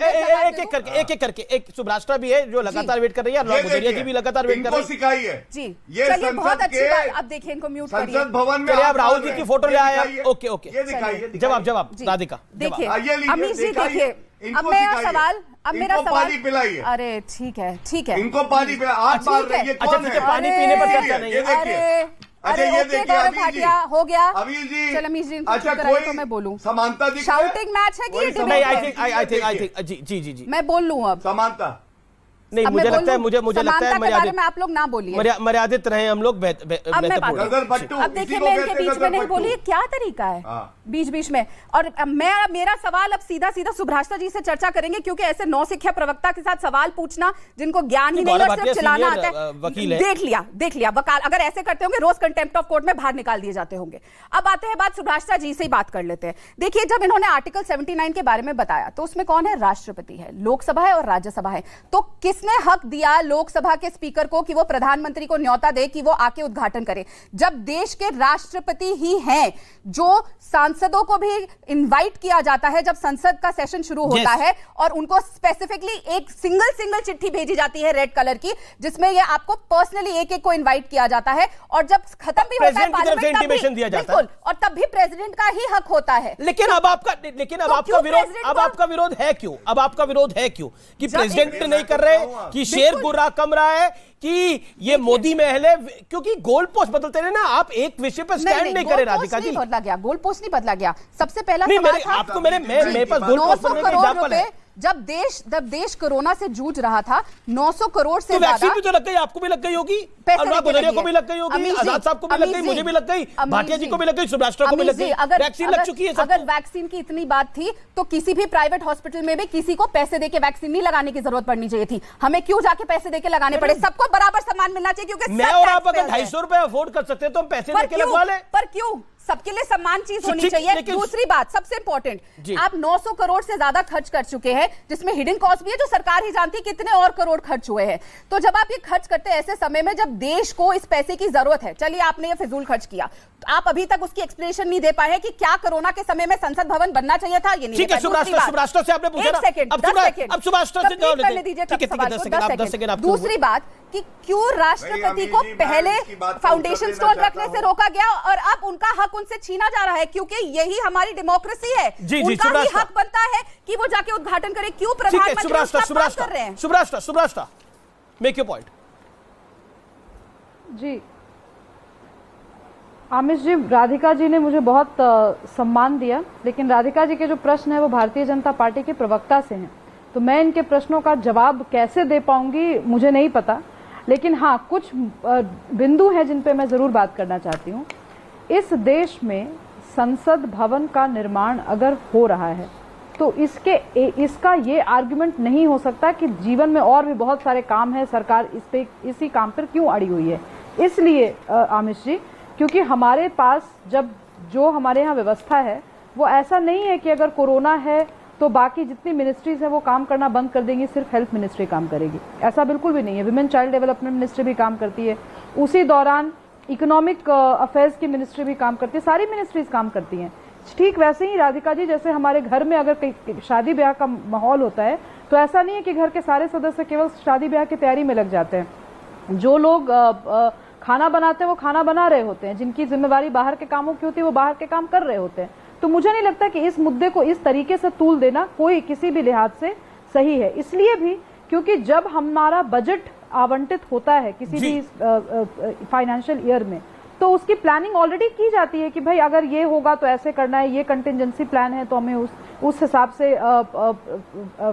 एक करके एक सुभ्राष्ट्रा भी है जो लगातार वेट कर रही है, अनुराग गुजरिया जी भी लगातार वेट कर रही है। सिखाइए जी, चलिए, बहुत अच्छी बात। अब देखिए, इनको म्यूट करिए। संसद भवन में आप राहुल जी की फोटो ले आए। ओके, ये दिखाइए, जवाब राधिका देखिए। अमीश जी देखिए, अब मेरा सवाल पानी पिलाइए। अरे ठीक है, इनको पानी पिला। आग मार रही है, कौन है? पानी पीने पर चर्चा नहीं है। अच्छा, ये देखिए अमीर जी, हो गया अमीर जी। चल अमीर जी, अच्छा, कोई तो मैं बोलूं, समानता दिख शाउटिंग मैच है कि ये डिबेट? आई थिंक जी मैं बोल लूं अब समानता नहीं, मुझे लगता है मर्यादित में आप लोग ना बोलिए, मर्यादित रहे हम लोग। अब देखिए, मैं इनके बीच में नहीं बोली, क्या तरीका है बीच में? और मेरा सवाल अब सीधा सुभ्राष्ट्रा जी से चर्चा करेंगे, क्योंकि ऐसे नौसिखिया प्रवक्ता के साथ सवाल पूछना जिनको ज्ञान ही नहीं और सिर्फ चलाना आता है। देख लिया वकाल, अगर ऐसे करते होंगे रोज कंटेम्प्ट ऑफ कोर्ट में बाहर निकाल दिए जाते होंगे। अब आते हैं बात सुभ्राष्ट्रा जी से ही बात कर लेते हैं। देखिए, जब इन्होंने आर्टिकल 79 के बारे में बताया तो उसमें कौन है? राष्ट्रपति है, लोकसभा है और राज्यसभा है। तो किसने हक दिया लोकसभा के स्पीकर को कि वो प्रधानमंत्री को न्योता दे कि वो आके उद्घाटन करे, जब देश के राष्ट्रपति ही हैं जो सांसदों को भी इनवाइट किया जाता है जब संसद का सेशन शुरू होता है, और उनको स्पेसिफिकली एक सिंगल चिट्ठी भेजी जाती है रेड कलर की, जिसमें ये आपको पर्सनली एक एक को इनवाइट किया जाता है, और जब खत्म भी होता है पार्लियामेंट बिल्कुल, और तब भी प्रेसिडेंट का ही हक होता है। लेकिन अब आपका विरोध है क्यों? अब आपका विरोध है क्यों कि प्रेसिडेंट नहीं कर रहे, कि शेर गुर्रा कम रहा है, कि ये मोदी महल है? क्योंकि गोल पोस्ट बदलते रहे ना, आप एक विषय पर स्टैंड नहीं करे राधिका जी। बदला गया, गोल पोस्ट नहीं बदला गया। सबसे पहला आपको मेरे पास गोल पोस्ट बदलने का एग्जांपल है। जब देश कोरोना से जूझ रहा था, 900 करोड़ से ज्यादा। वैक्सीन भी तो लग गई, आपको भी लग गई होगी, अनुराग गुजरिया को भी लग गई होगी, आजाद साहब को भी लग गई, मुझे भी लग गई, भाटिया जी को भी लग गई, सुभ्राष्ट्रा को भी लग गई। वैक्सीन लग चुकी है। अगर वैक्सीन की इतनी बात थी तो किसी भी प्राइवेट हॉस्पिटल में भी किसी को पैसे देके वैक्सीन नहीं लगाने की जरूरत पड़नी चाहिए थी। हमें क्यों जाके पैसे देके लगाने पड़े? सबको बराबर सम्मान मिलना चाहिए, क्योंकि मैं और आप अगर 250 रुपए अफोर्ड कर सकते हैं तो हम पैसे देके लगवा लें। पर क्यों? सबके लिए समान चीज होनी चाहिए। दूसरी बात सबसे इंपॉर्टेंट, आप 900 करोड़ से ज्यादा खर्च कर चुके हैं, जिसमें हिडन कॉस्ट भी है जो सरकार ही जानती है कितने और करोड़ खर्च हुए हैं। तो जब आप ये खर्च करते हैं ऐसे समय में जब देश को इस पैसे की जरूरत है, चलिए आपने ये फिजूल खर्च किया, तो आप अभी तक उसकी एक्सप्लेनेशन नहीं दे पाए हैं कि क्या कोरोना के समय में संसद भवन बनना चाहिए था, ये नहीं। ठीक है, सुभाष से आपने पूछा ना, अब सुभाष से जवाब करने दीजिए। दूसरी बात कि क्यों राष्ट्रपति को पहले फाउंडेशन स्टोन रखने से रोका गया और अब उनका हक उनसे छीना जा रहा है, क्योंकि यही हमारी डेमोक्रेसी है। उनका ही हक बनता है कि वो जाके उद्घाटन करे। क्यों प्रधानमंत्री उसका बात कर रहे हैं? सुब्रास्टा, मेक योर पॉइंट। जी आमिष जी, राधिका जी ने मुझे बहुत सम्मान दिया, लेकिन राधिका जी के जो प्रश्न है वो भारतीय जनता पार्टी के प्रवक्ता से हैं, तो मैं इनके प्रश्नों का जवाब कैसे दे पाऊंगी मुझे नहीं पता। लेकिन हाँ, कुछ बिंदु हैं जिन पे मैं जरूर बात करना चाहती हूँ। इस देश में संसद भवन का निर्माण अगर हो रहा है तो इसका ये आर्गुमेंट नहीं हो सकता कि जीवन में और भी बहुत सारे काम है, सरकार इसी काम पर क्यों अड़ी हुई है। इसलिए आमिष जी, क्योंकि हमारे पास जो हमारे यहाँ व्यवस्था है वो ऐसा नहीं है कि अगर कोरोना है तो बाकी जितनी मिनिस्ट्रीज है वो काम करना बंद कर देंगी, सिर्फ हेल्थ मिनिस्ट्री काम करेगी, ऐसा बिल्कुल भी नहीं है। विमेन चाइल्ड डेवलपमेंट मिनिस्ट्री भी काम करती है, उसी दौरान इकोनॉमिक अफेयर्स की मिनिस्ट्री भी काम करती है, सारी मिनिस्ट्रीज काम करती हैं। ठीक वैसे ही राधिका जी, जैसे हमारे घर में अगर शादी ब्याह का माहौल होता है तो ऐसा नहीं है कि घर के सारे सदस्य केवल शादी ब्याह की तैयारी में लग जाते हैं। जो लोग खाना बनाते हैं वो खाना बना रहे होते हैं, जिनकी जिम्मेवारी बाहर के कामों की होती है वो बाहर के काम कर रहे होते हैं। तो मुझे नहीं लगता कि इस मुद्दे को इस तरीके से तूल देना कोई किसी भी लिहाज से सही है। इसलिए भी क्योंकि जब हमारा बजट आवंटित होता है किसी भी फाइनेंशियल ईयर में, तो उसकी प्लानिंग ऑलरेडी की जाती है कि भाई अगर ये होगा तो ऐसे करना है, ये कंटिजेंसी प्लान है तो हमें उस हिसाब से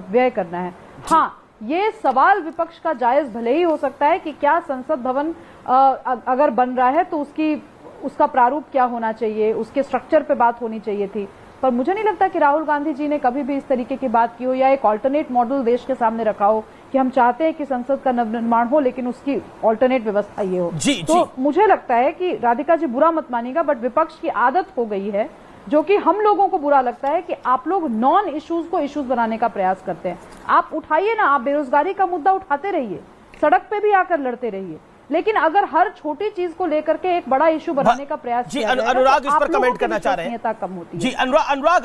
व्यय करना है। हाँ, ये सवाल विपक्ष का जायज भले ही हो सकता है कि क्या संसद भवन अगर बन रहा है तो उसका प्रारूप क्या होना चाहिए, उसके स्ट्रक्चर पे बात होनी चाहिए थी, पर मुझे नहीं लगता कि राहुल गांधी जी ने कभी भी इस तरीके की बात की हो या एक ऑल्टरनेट मॉडल देश के सामने रखा हो कि हम चाहते हैं कि संसद का नवनिर्माण हो लेकिन उसकी ऑल्टरनेट व्यवस्था ये हो। मुझे लगता है कि राधिका जी बुरा मत मानिएगा, बट विपक्ष की आदत हो गई है, जो कि हम लोगों को बुरा लगता है कि आप लोग नॉन इश्यूज को इश्यूज बनाने का प्रयास करते हैं। आप उठाइए ना, आप बेरोजगारी का मुद्दा उठाते रहिए, सड़क पे भी आकर लड़ते रहिए, लेकिन अगर हर छोटी चीज को लेकर के एक बड़ा इशू बनाने का प्रयास जी अनुराग इस पर कमेंट करना चाह रहे हैं। कम होती है। जी अनुराग,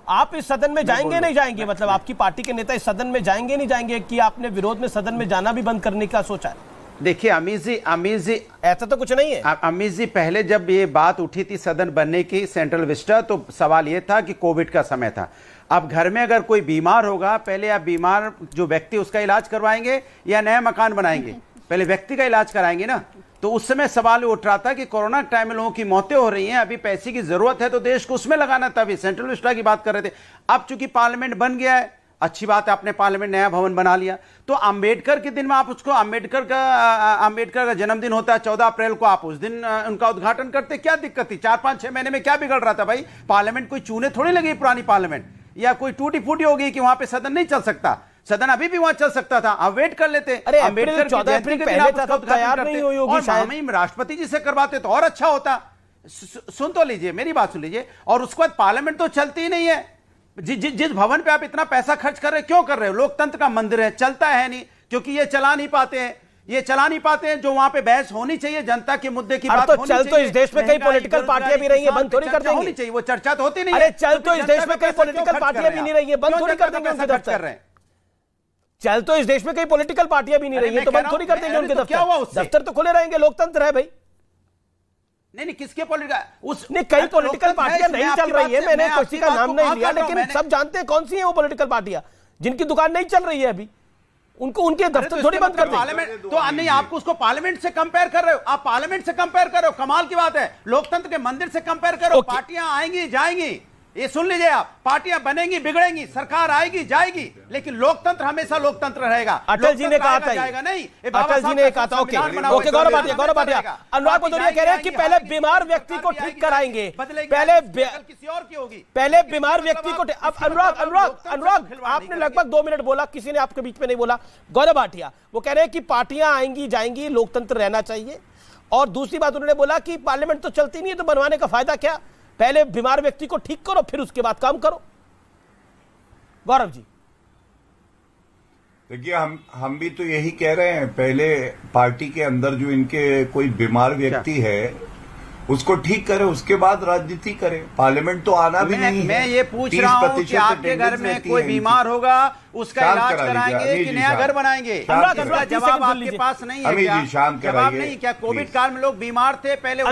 आप इस सदन में जाएंगे नहीं जाएंगे, मतलब आपकी पार्टी के नेता इस सदन में जाएंगे नहीं जाएंगे, कि आपने विरोध में सदन में जाना भी बंद करने का सोचा है? देखिए अमीश जी ऐसा तो कुछ नहीं है। अमीश जी, पहले जब ये बात उठी थी सदन बनने की सेंट्रल विस्टा, तो सवाल ये था कि कोविड का समय था। अब घर में अगर कोई बीमार होगा, पहले आप बीमार जो व्यक्ति उसका इलाज करवाएंगे या नया मकान बनाएंगे? पहले व्यक्ति का इलाज कराएंगे ना। तो उस समय सवाल उठ रहा था कि कोरोना टाइम में लोगों की मौतें हो रही हैं, अभी पैसे की जरूरत है तो देश को उसमें लगाना, तभी सेंट्रल विस्टा की बात कर रहे थे। अब चूंकि पार्लियामेंट बन गया है, अच्छी बात है, आपने पार्लियामेंट नया भवन बना लिया, तो अंबेडकर के दिन में आप उसको, अंबेडकर का जन्मदिन होता है 14 अप्रैल को, आप उस दिन उनका उद्घाटन करते, क्या दिक्कत थी? 4-5-6 महीने में क्या बिगड़ रहा था भाई? पार्लियामेंट कोई चूने थोड़ी लगी पुरानी पार्लियामेंट, या कोई टूटी फूटी हो गई कि वहां पे सदन नहीं चल सकता? सदन अभी भी वहां चल सकता था, आप वेट कर लेते। अंबेडकर 14 अप्रैल पहले तक तैयार नहीं हुई होगी, शायद राष्ट्रपति जी से करवाते तो और अच्छा होता। सुन तो लीजिए, मेरी बात सुन लीजिए। और उसके बाद पार्लियामेंट तो चलती ही नहीं है। जिस भवन पे आप इतना पैसा खर्च कर रहे हैं, क्यों कर रहे हो? लोकतंत्र का मंदिर है, चलता है नहीं, क्योंकि ये चला नहीं पाते हैं, जो वहां पे बहस होनी चाहिए, जनता के मुद्दे की बात होनी चाहिए। चल तो इस देश में कई पॉलिटिकल पार्टियां भी रही है, बंद थोड़ी कर देंगे। होनी चाहिए, वो चर्चा तो होती नहीं है। चल तो इस देश में कई पॉलिटिकल पार्टियां भी नहीं रही है, बंद थोड़ी कर देंगे उनके दफ्तर। चल तो इस देश में कई पॉलिटिकल पार्टियां भी नहीं रही है, तो बंद थोड़ी कर देंगे उनके दफ्तर। दफ्तर तो खुले रहेंगे, लोकतंत्र है भाई। नहीं, किसके पॉलिटिकल, कई पॉलिटिकल पार्टियां नहीं चल रही है, मैंने किसी का नाम नहीं लिया, लेकिन सब जानते हैं कौन सी है वो पॉलिटिकल पार्टियां जिनकी दुकान नहीं चल रही है अभी, उनके दफ्तर थोड़ी बंद कर देंगे। तो नहीं, आप उसको पार्लियामेंट से कंपेयर कर रहे हो, आप पार्लियामेंट से कंपेयर कर रहे हो, कमाल की बात है। लोकतंत्र के मंदिर से कंपेयर करो। पार्टियां आएंगी जाएंगी, ये सुन लीजिए आप, पार्टियां बनेंगी बिगड़ेंगी, सरकार आएगी जाएगी, लेकिन लोकतंत्र हमेशा लोकतंत्र रहेगा। अटल जी ने कहा था, नहीं, अटल जी ने कहा था। ओके, गौरव भाटिया, अनुराग भदौरिया कह रहे हैं कि पहले बीमार व्यक्ति को ठीक कराएंगे, किसी और की होगी, पहले बीमार व्यक्ति को। अब अनुराग आपने लगभग 2 मिनट बोला, किसी ने आपके बीच में नहीं बोला। गौरव भाटिया वो कह रहे हैं कि पार्टियां आएंगी जाएंगी, लोकतंत्र रहना चाहिए, और दूसरी बात उन्होंने बोला कि पार्लियामेंट तो चलती नहीं है तो बनवाने का फायदा क्या, पहले बीमार व्यक्ति को ठीक करो फिर उसके बाद काम करो। गौरव जी देखिए, हम भी तो यही कह रहे हैं, पहले पार्टी के अंदर जो इनके कोई बीमार व्यक्ति है उसको ठीक करे, उसके बाद राजनीति करे। पार्लियामेंट तो आना भी नहीं है। मैं ये पूछ रहा हूँ कि आपके घर में कोई बीमार होगा उसका इलाज कराएंगे कि नया घर बनाएंगे? जवाब आपके पास नहीं है क्या? जवाब नहीं क्या? कोविड काल में लोग बीमार थे, पहले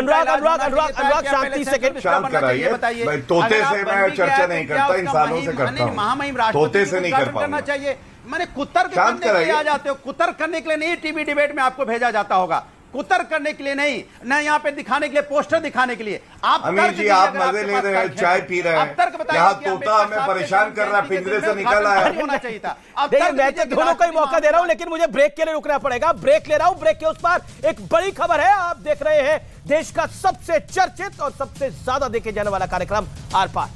शांत कराइए। बताइए, तोते से मैं चर्चा नहीं करता, इंसानों से करता हूँ, महामहिम तोते से नहीं कर करना चाहिए। मैंने कुतर करने के लिए आ जाते हो, कुतर करने के लिए नहीं टीवी डिबेट में आपको भेजा जाता होगा, कुतर करने के लिए नहीं, न यहाँ पे दिखाने के लिए, पोस्टर दिखाने के लिए। आप अमीर जी, आप मजे ले रहे हैं, चाय पी रहे हैं, यहाँ तोता हमें परेशान कर रहा है, पिंजरे से निकल आया है। होना चाहिए था। देखिए, मैं तो दोनों को ही मौका दे रहा हूं, लेकिन मुझे ब्रेक के लिए रुकना पड़ेगा। ब्रेक ले रहा हूं, ब्रेक के उस पार एक बड़ी खबर है। आप देख रहे हैं देश का सबसे चर्चित और सबसे ज्यादा देखे जाने वाला कार्यक्रम आर पार।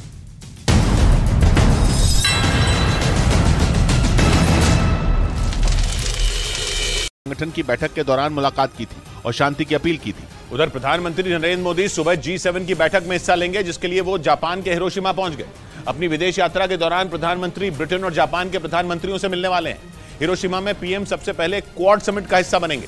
संगठन की बैठक के दौरान मुलाकात की थी और शांति की अपील की थी। उधर प्रधानमंत्री नरेंद्र मोदी सुबह G7 की बैठक में हिस्सा लेंगे, जिसके लिए वो जापान के हिरोशिमा पहुंच गए। अपनी विदेश यात्रा के दौरान प्रधानमंत्री ब्रिटेन और जापान के प्रधानमंत्रियों से मिलने वाले हैं। हिरोशिमा में पीएम सबसे पहले क्वाड समिट का हिस्सा बनेंगे,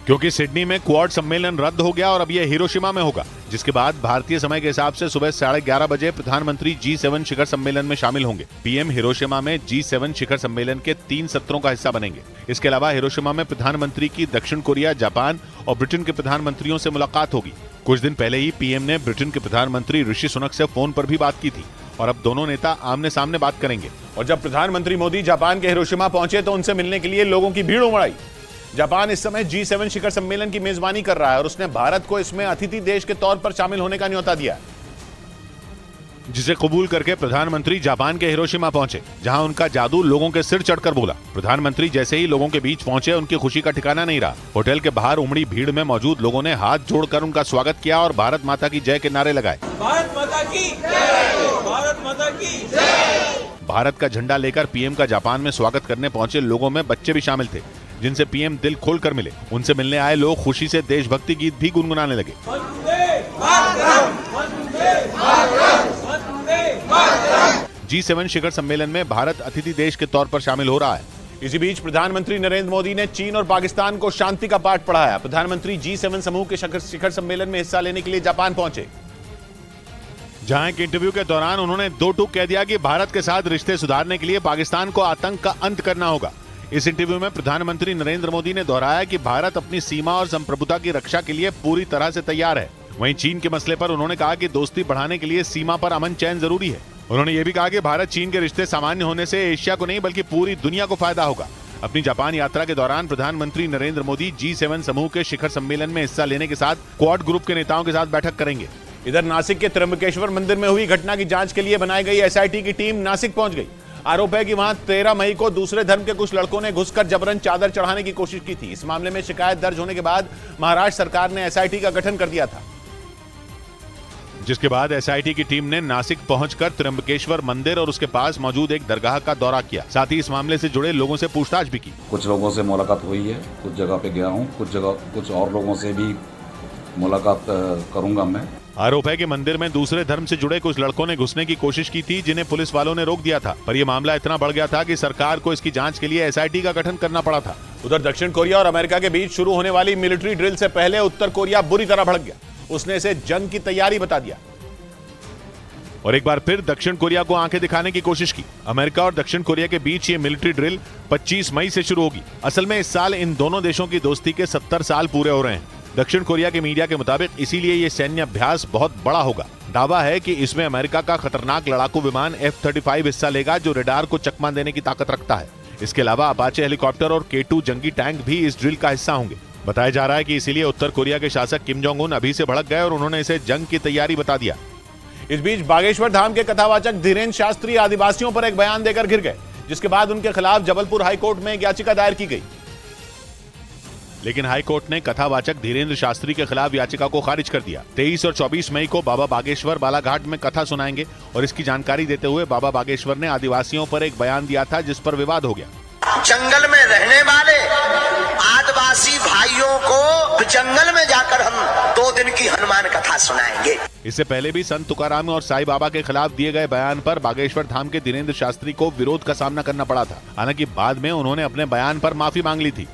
क्योंकि सिडनी में क्वाड सम्मेलन रद्द हो गया और अब यह हिरोशिमा में होगा, जिसके बाद भारतीय समय के हिसाब से सुबह 11:30 बजे प्रधानमंत्री G7 शिखर सम्मेलन में शामिल होंगे। पीएम हिरोशिमा में G7 शिखर सम्मेलन के 3 सत्रों का हिस्सा बनेंगे। इसके अलावा हिरोशिमा में प्रधानमंत्री की दक्षिण कोरिया, जापान और ब्रिटेन के प्रधानमंत्रियों से मुलाकात होगी। कुछ दिन पहले ही पीएम ने ब्रिटेन के प्रधानमंत्री ऋषि सुनक से फोन पर भी बात की थी और अब दोनों नेता आमने सामने बात करेंगे। और जब प्रधानमंत्री मोदी जापान के हिरोशिमा पहुंचे तो उनसे मिलने के लिए लोगों की भीड़ उमड़ आई। जापान इस समय G7 शिखर सम्मेलन की मेजबानी कर रहा है और उसने भारत को इसमें अतिथि देश के तौर पर शामिल होने का न्योता दिया, जिसे कबूल करके प्रधानमंत्री जापान के हिरोशिमा पहुंचे, जहां उनका जादू लोगों के सिर चढ़कर बोला। प्रधानमंत्री जैसे ही लोगों के बीच पहुंचे, उनकी खुशी का ठिकाना नहीं रहा। होटल के बाहर उमड़ी भीड़ में मौजूद लोगों ने हाथ जोड़कर उनका स्वागत किया और भारत माता की जय के नारे लगाए। भारत माता की जय, भारत माता की जय। भारत का झंडा लेकर पीएम का जापान में स्वागत करने पहुंचे लोगों में बच्चे भी शामिल थे, जिनसे पीएम दिल खोलकर मिले। उनसे मिलने आए लोग खुशी से देशभक्ति गीत भी गुनगुनाने लगे। G7 शिखर सम्मेलन में भारत अतिथि देश के तौर पर शामिल हो रहा है। इसी बीच प्रधानमंत्री नरेंद्र मोदी ने चीन और पाकिस्तान को शांति का पाठ पढ़ाया। प्रधानमंत्री G7 समूह के शिखर सम्मेलन में हिस्सा लेने के लिए जापान पहुंचे, जहां एक इंटरव्यू के दौरान उन्होंने 2 टूक कह दिया कि भारत के साथ रिश्ते सुधारने के लिए पाकिस्तान को आतंक का अंत करना होगा। इस इंटरव्यू में प्रधानमंत्री नरेंद्र मोदी ने दोहराया कि भारत अपनी सीमा और संप्रभुता की रक्षा के लिए पूरी तरह से तैयार है। वहीं चीन के मसले पर उन्होंने कहा कि दोस्ती बढ़ाने के लिए सीमा पर अमन चैन जरूरी है। उन्होंने ये भी कहा कि भारत चीन के रिश्ते सामान्य होने से एशिया को नहीं बल्कि पूरी दुनिया को फायदा होगा। अपनी जापान यात्रा के दौरान प्रधानमंत्री नरेंद्र मोदी G7 समूह के शिखर सम्मेलन में हिस्सा लेने के साथ क्वाड ग्रुप के नेताओं के साथ बैठक करेंगे। इधर नासिक के त्र्यंबकेश्वर मंदिर में हुई घटना की जांच के लिए बनाई गई SIT की टीम नासिक पहुंच गई। आरोप है कि वहां 13 मई को दूसरे धर्म के कुछ लड़कों ने घुसकर जबरन चादर चढ़ाने की कोशिश की थी। इस मामले में शिकायत दर्ज होने के बाद महाराष्ट्र सरकार ने SIT का गठन कर दिया था, जिसके बाद SIT की टीम ने नासिक पहुंचकर त्र्यंबकेश्वर मंदिर और उसके पास मौजूद एक दरगाह का दौरा किया। साथ ही इस मामले से जुड़े लोगों से पूछताछ भी की। कुछ लोगों से मुलाकात हुई है, कुछ जगह पे गया हूँ, कुछ और लोगों से भी मुलाकात करूंगा मैं। आरोप है कि मंदिर में दूसरे धर्म से जुड़े कुछ लड़कों ने घुसने की कोशिश की थी, जिन्हें पुलिस वालों ने रोक दिया था, पर यह मामला इतना बढ़ गया था कि सरकार को इसकी जांच के लिए SIT का गठन करना पड़ा था। उधर दक्षिण कोरिया और अमेरिका के बीच शुरू होने वाली मिलिट्री ड्रिल से पहले उत्तर कोरिया बुरी तरह भड़क गया। उसने इसे जंग की तैयारी बता दिया और एक बार फिर दक्षिण कोरिया को आंखें दिखाने की कोशिश की। अमेरिका और दक्षिण कोरिया के बीच ये मिलिट्री ड्रिल 25 मई से शुरू होगी। असल में इस साल इन दोनों देशों की दोस्ती के 70 साल पूरे हो रहे हैं। दक्षिण कोरिया के मीडिया के मुताबिक इसीलिए ये सैन्य अभ्यास बहुत बड़ा होगा। दावा है कि इसमें अमेरिका का खतरनाक लड़ाकू विमान F-35 हिस्सा लेगा, जो रडार को चकमा देने की ताकत रखता है। इसके अलावा अपाचे हेलीकॉप्टर और K2 जंगी टैंक भी इस ड्रिल का हिस्सा होंगे। बताया जा रहा है कि इसीलिए उत्तर कोरिया के शासक किम जोंग उन अभी से भड़क गए और उन्होंने इसे जंग की तैयारी बता दिया। इस बीच बागेश्वर धाम के कथावाचक धीरेन्द्र शास्त्री आदिवासियों पर एक बयान देकर घिर गए, जिसके बाद उनके खिलाफ जबलपुर हाईकोर्ट में एक याचिका दायर की गई। लेकिन हाईकोर्ट ने कथावाचक धीरेन्द्र शास्त्री के खिलाफ याचिका को खारिज कर दिया। 23 और 24 मई को बाबा बागेश्वर बालाघाट में कथा सुनाएंगे और इसकी जानकारी देते हुए बाबा बागेश्वर ने आदिवासियों पर एक बयान दिया था, जिस पर विवाद हो गया। जंगल में रहने वाले आदिवासी भाइयों को जंगल में जाकर हम 2 दिन की हनुमान कथा सुनाएंगे। इससे पहले भी संत तुकाराम और साईं बाबा के खिलाफ दिए गए बयान पर बागेश्वर धाम के दिनेंद्र शास्त्री को विरोध का सामना करना पड़ा था। हालांकि बाद में उन्होंने अपने बयान पर माफी मांग ली थी।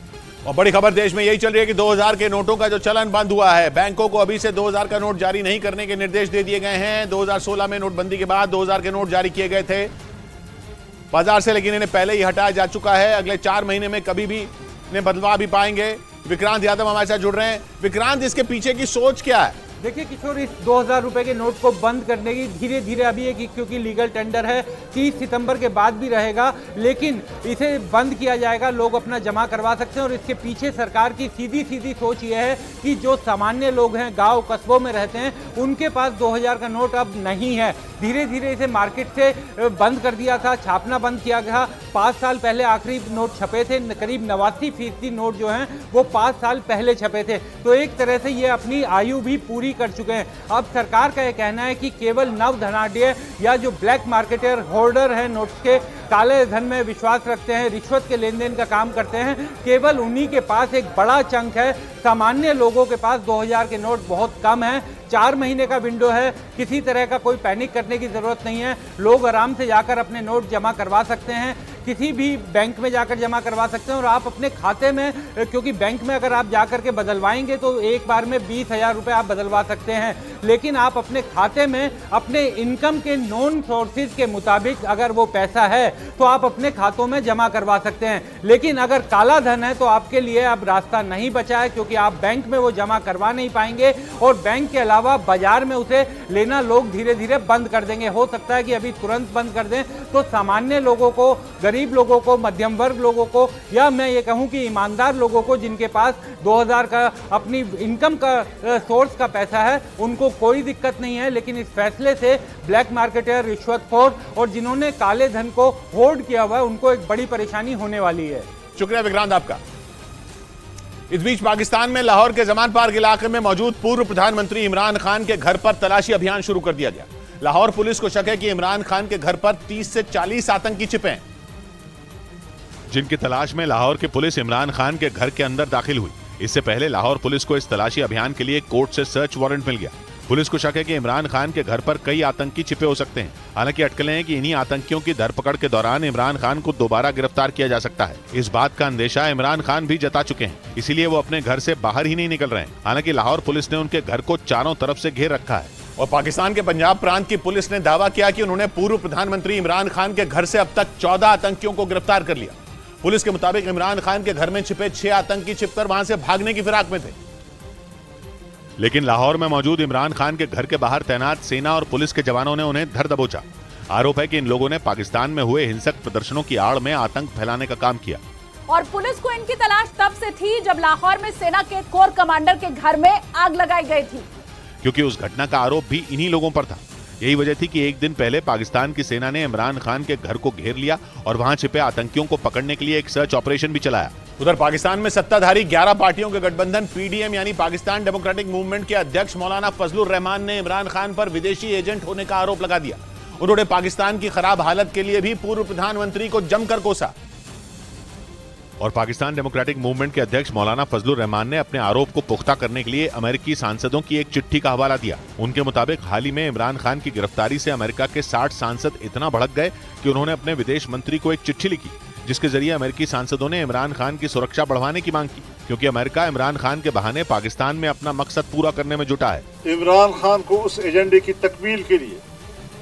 और बड़ी खबर देश में यही चल रही है कि 2000 के नोटों का जो चलन बंद हुआ है, बैंकों को अभी से 2000 का नोट जारी नहीं करने के निर्देश दे दिए गए हैं। 2016 में नोटबंदी के बाद 2000 के नोट जारी किए गए थे बाजार से, लेकिन इन्हें पहले ही हटाया जा चुका है। अगले 4 महीने में कभी भी इन्हें बदलवा भी पाएंगे। विक्रांत यादव हमारे साथ जुड़ रहे हैं। विक्रांत, इसके पीछे की सोच क्या है? देखिए किशोर, इस 2000 रुपए के नोट को बंद करने की धीरे धीरे अभी एक, क्योंकि लीगल टेंडर है 30 सितंबर के बाद भी रहेगा, लेकिन इसे बंद किया जाएगा। लोग अपना जमा करवा सकते हैं और इसके पीछे सरकार की सीधी सीधी सोच ये है कि जो सामान्य लोग हैं, गांव कस्बों में रहते हैं, उनके पास 2000 का नोट अब नहीं है। धीरे धीरे इसे मार्केट से बंद कर दिया था, छापना बंद किया गया। 5 साल पहले आखिरी नोट छपे थे, करीब 89% नोट जो हैं वो 5 साल पहले छपे थे। तो एक तरह से ये अपनी आयु भी पूरी कर चुके हैं। अब सरकार का यह कहना है कि केवल नव धनाढ्य या जो ब्लैक मार्केटर होल्डर हैं नोट्स के, काले धन में विश्वास रखते हैं, रिश्वत के लेन देन का काम करते हैं, केवल उन्हीं के पास एक बड़ा चंक है। सामान्य लोगों के पास 2000 के नोट बहुत कम है। 4 महीने का विंडो है, किसी तरह का कोई पैनिक करने की जरूरत नहीं है। लोग आराम से जाकर अपने नोट जमा करवा सकते हैं, किसी भी बैंक में जाकर जमा करवा सकते हैं। और आप अपने खाते में, क्योंकि बैंक में अगर आप जाकर के बदलवाएंगे तो एक बार में 20,000 रुपए आप बदलवा सकते हैं, लेकिन आप अपने खाते में अपने इनकम के नॉन सोर्सेज के मुताबिक अगर वो पैसा है तो आप अपने खातों में जमा करवा सकते हैं। लेकिन अगर काला धन है तो आपके लिए अब रास्ता नहीं बचा है, क्योंकि आप बैंक में वो जमा करवा नहीं पाएंगे और बैंक के अलावा बाजार में उसे लेना लोग धीरे धीरे बंद कर देंगे। हो सकता है कि अभी तुरंत बंद कर दें तो सामान्य लोगों को, गरीब लोगों को, मध्यम वर्ग लोगों को, या मैं ये कहूं कि ईमानदार लोगों को जिनके पास 2000 का अपनी इनकम का सोर्स का पैसा है, उनको कोई दिक्कत नहीं है। लेकिन इस फैसले से ब्लैक मार्केटर, रिश्वतखोर और जिन्होंने काले धन को होल्ड किया हुआ है, उनको एक बड़ी परेशानी होने वाली है। शुक्रिया विक्रांत आपका। इस बीच पाकिस्तान में लाहौर के जमान पार्क इलाके में मौजूद पूर्व प्रधानमंत्री इमरान खान के घर पर तलाशी अभियान शुरू कर दिया गया। लाहौर पुलिस को शक है कि इमरान खान के घर पर 30 से 40 आतंकी छिपे हैं, जिनकी तलाश में लाहौर की पुलिस इमरान खान के घर के अंदर दाखिल हुई। इससे पहले लाहौर पुलिस को इस तलाशी अभियान के लिए कोर्ट से सर्च वारंट मिल गया। पुलिस को शक है कि इमरान खान के घर पर कई आतंकी छिपे हो सकते हैं। हालांकि अटकलें हैं कि इन्हीं आतंकियों की धरपकड़ के दौरान इमरान खान को दोबारा गिरफ्तार किया जा सकता है। इस बात का अंदेशा इमरान खान भी जता चुके हैं, इसीलिए वो अपने घर से बाहर ही नहीं निकल रहे हैं। हालांकि लाहौर पुलिस ने उनके घर को चारों तरफ से घेर रखा है। और पाकिस्तान के पंजाब प्रांत की पुलिस ने दावा किया कि उन्होंने पूर्व प्रधानमंत्री इमरान खान के घर से अब तक 14 आतंकियों को गिरफ्तार कर लिया। पुलिस के मुताबिक इमरान खान के घर में छिपे 6 आतंकी छिपकर वहां से भागने की फिराक में थे, लेकिन लाहौर में मौजूद इमरान खान के घर के बाहर तैनात सेना और पुलिस के जवानों ने उन्हें धर दबोचा। आरोप है कि इन लोगों ने पाकिस्तान में हुए हिंसक प्रदर्शनों की आड़ में आतंक फैलाने का काम किया। और पुलिस को इनकी तलाश तब से थी जब लाहौर में सेना के कोर कमांडर के घर में आग लगाई गई थी, क्योंकि उस घटना का आरोप भी इन्हीं लोगों पर था। यही वजह थी कि एक दिन पहले पाकिस्तान की सेना ने इमरान खान के घर को घेर लिया और वहां छिपे आतंकियों को पकड़ने के लिए एक सर्च ऑपरेशन भी चलाया। उधर पाकिस्तान में सत्ताधारी 11 पार्टियों के गठबंधन पीडीएम यानी पाकिस्तान डेमोक्रेटिक मूवमेंट के अध्यक्ष मौलाना फजलुर रहमान ने इमरान खान पर विदेशी एजेंट होने का आरोप लगा दिया। उन्होंने पाकिस्तान की खराब हालत के लिए भी पूर्व प्रधानमंत्री को जमकर कोसा। और पाकिस्तान डेमोक्रेटिक मूवमेंट के अध्यक्ष मौलाना फजलुर रहमान ने अपने आरोप को पुख्ता करने के लिए अमेरिकी सांसदों की एक चिट्ठी का हवाला दिया। उनके मुताबिक हाल ही में इमरान खान की गिरफ्तारी से अमेरिका के 60 सांसद इतना भड़क गए कि उन्होंने अपने विदेश मंत्री को एक चिट्ठी लिखी, जिसके जरिए अमेरिकी सांसदों ने इमरान खान की सुरक्षा बढ़ाने की मांग की, क्योंकि अमेरिका इमरान खान के बहाने पाकिस्तान में अपना मकसद पूरा करने में जुटा है। इमरान खान को उस एजेंडे की तकमील के लिए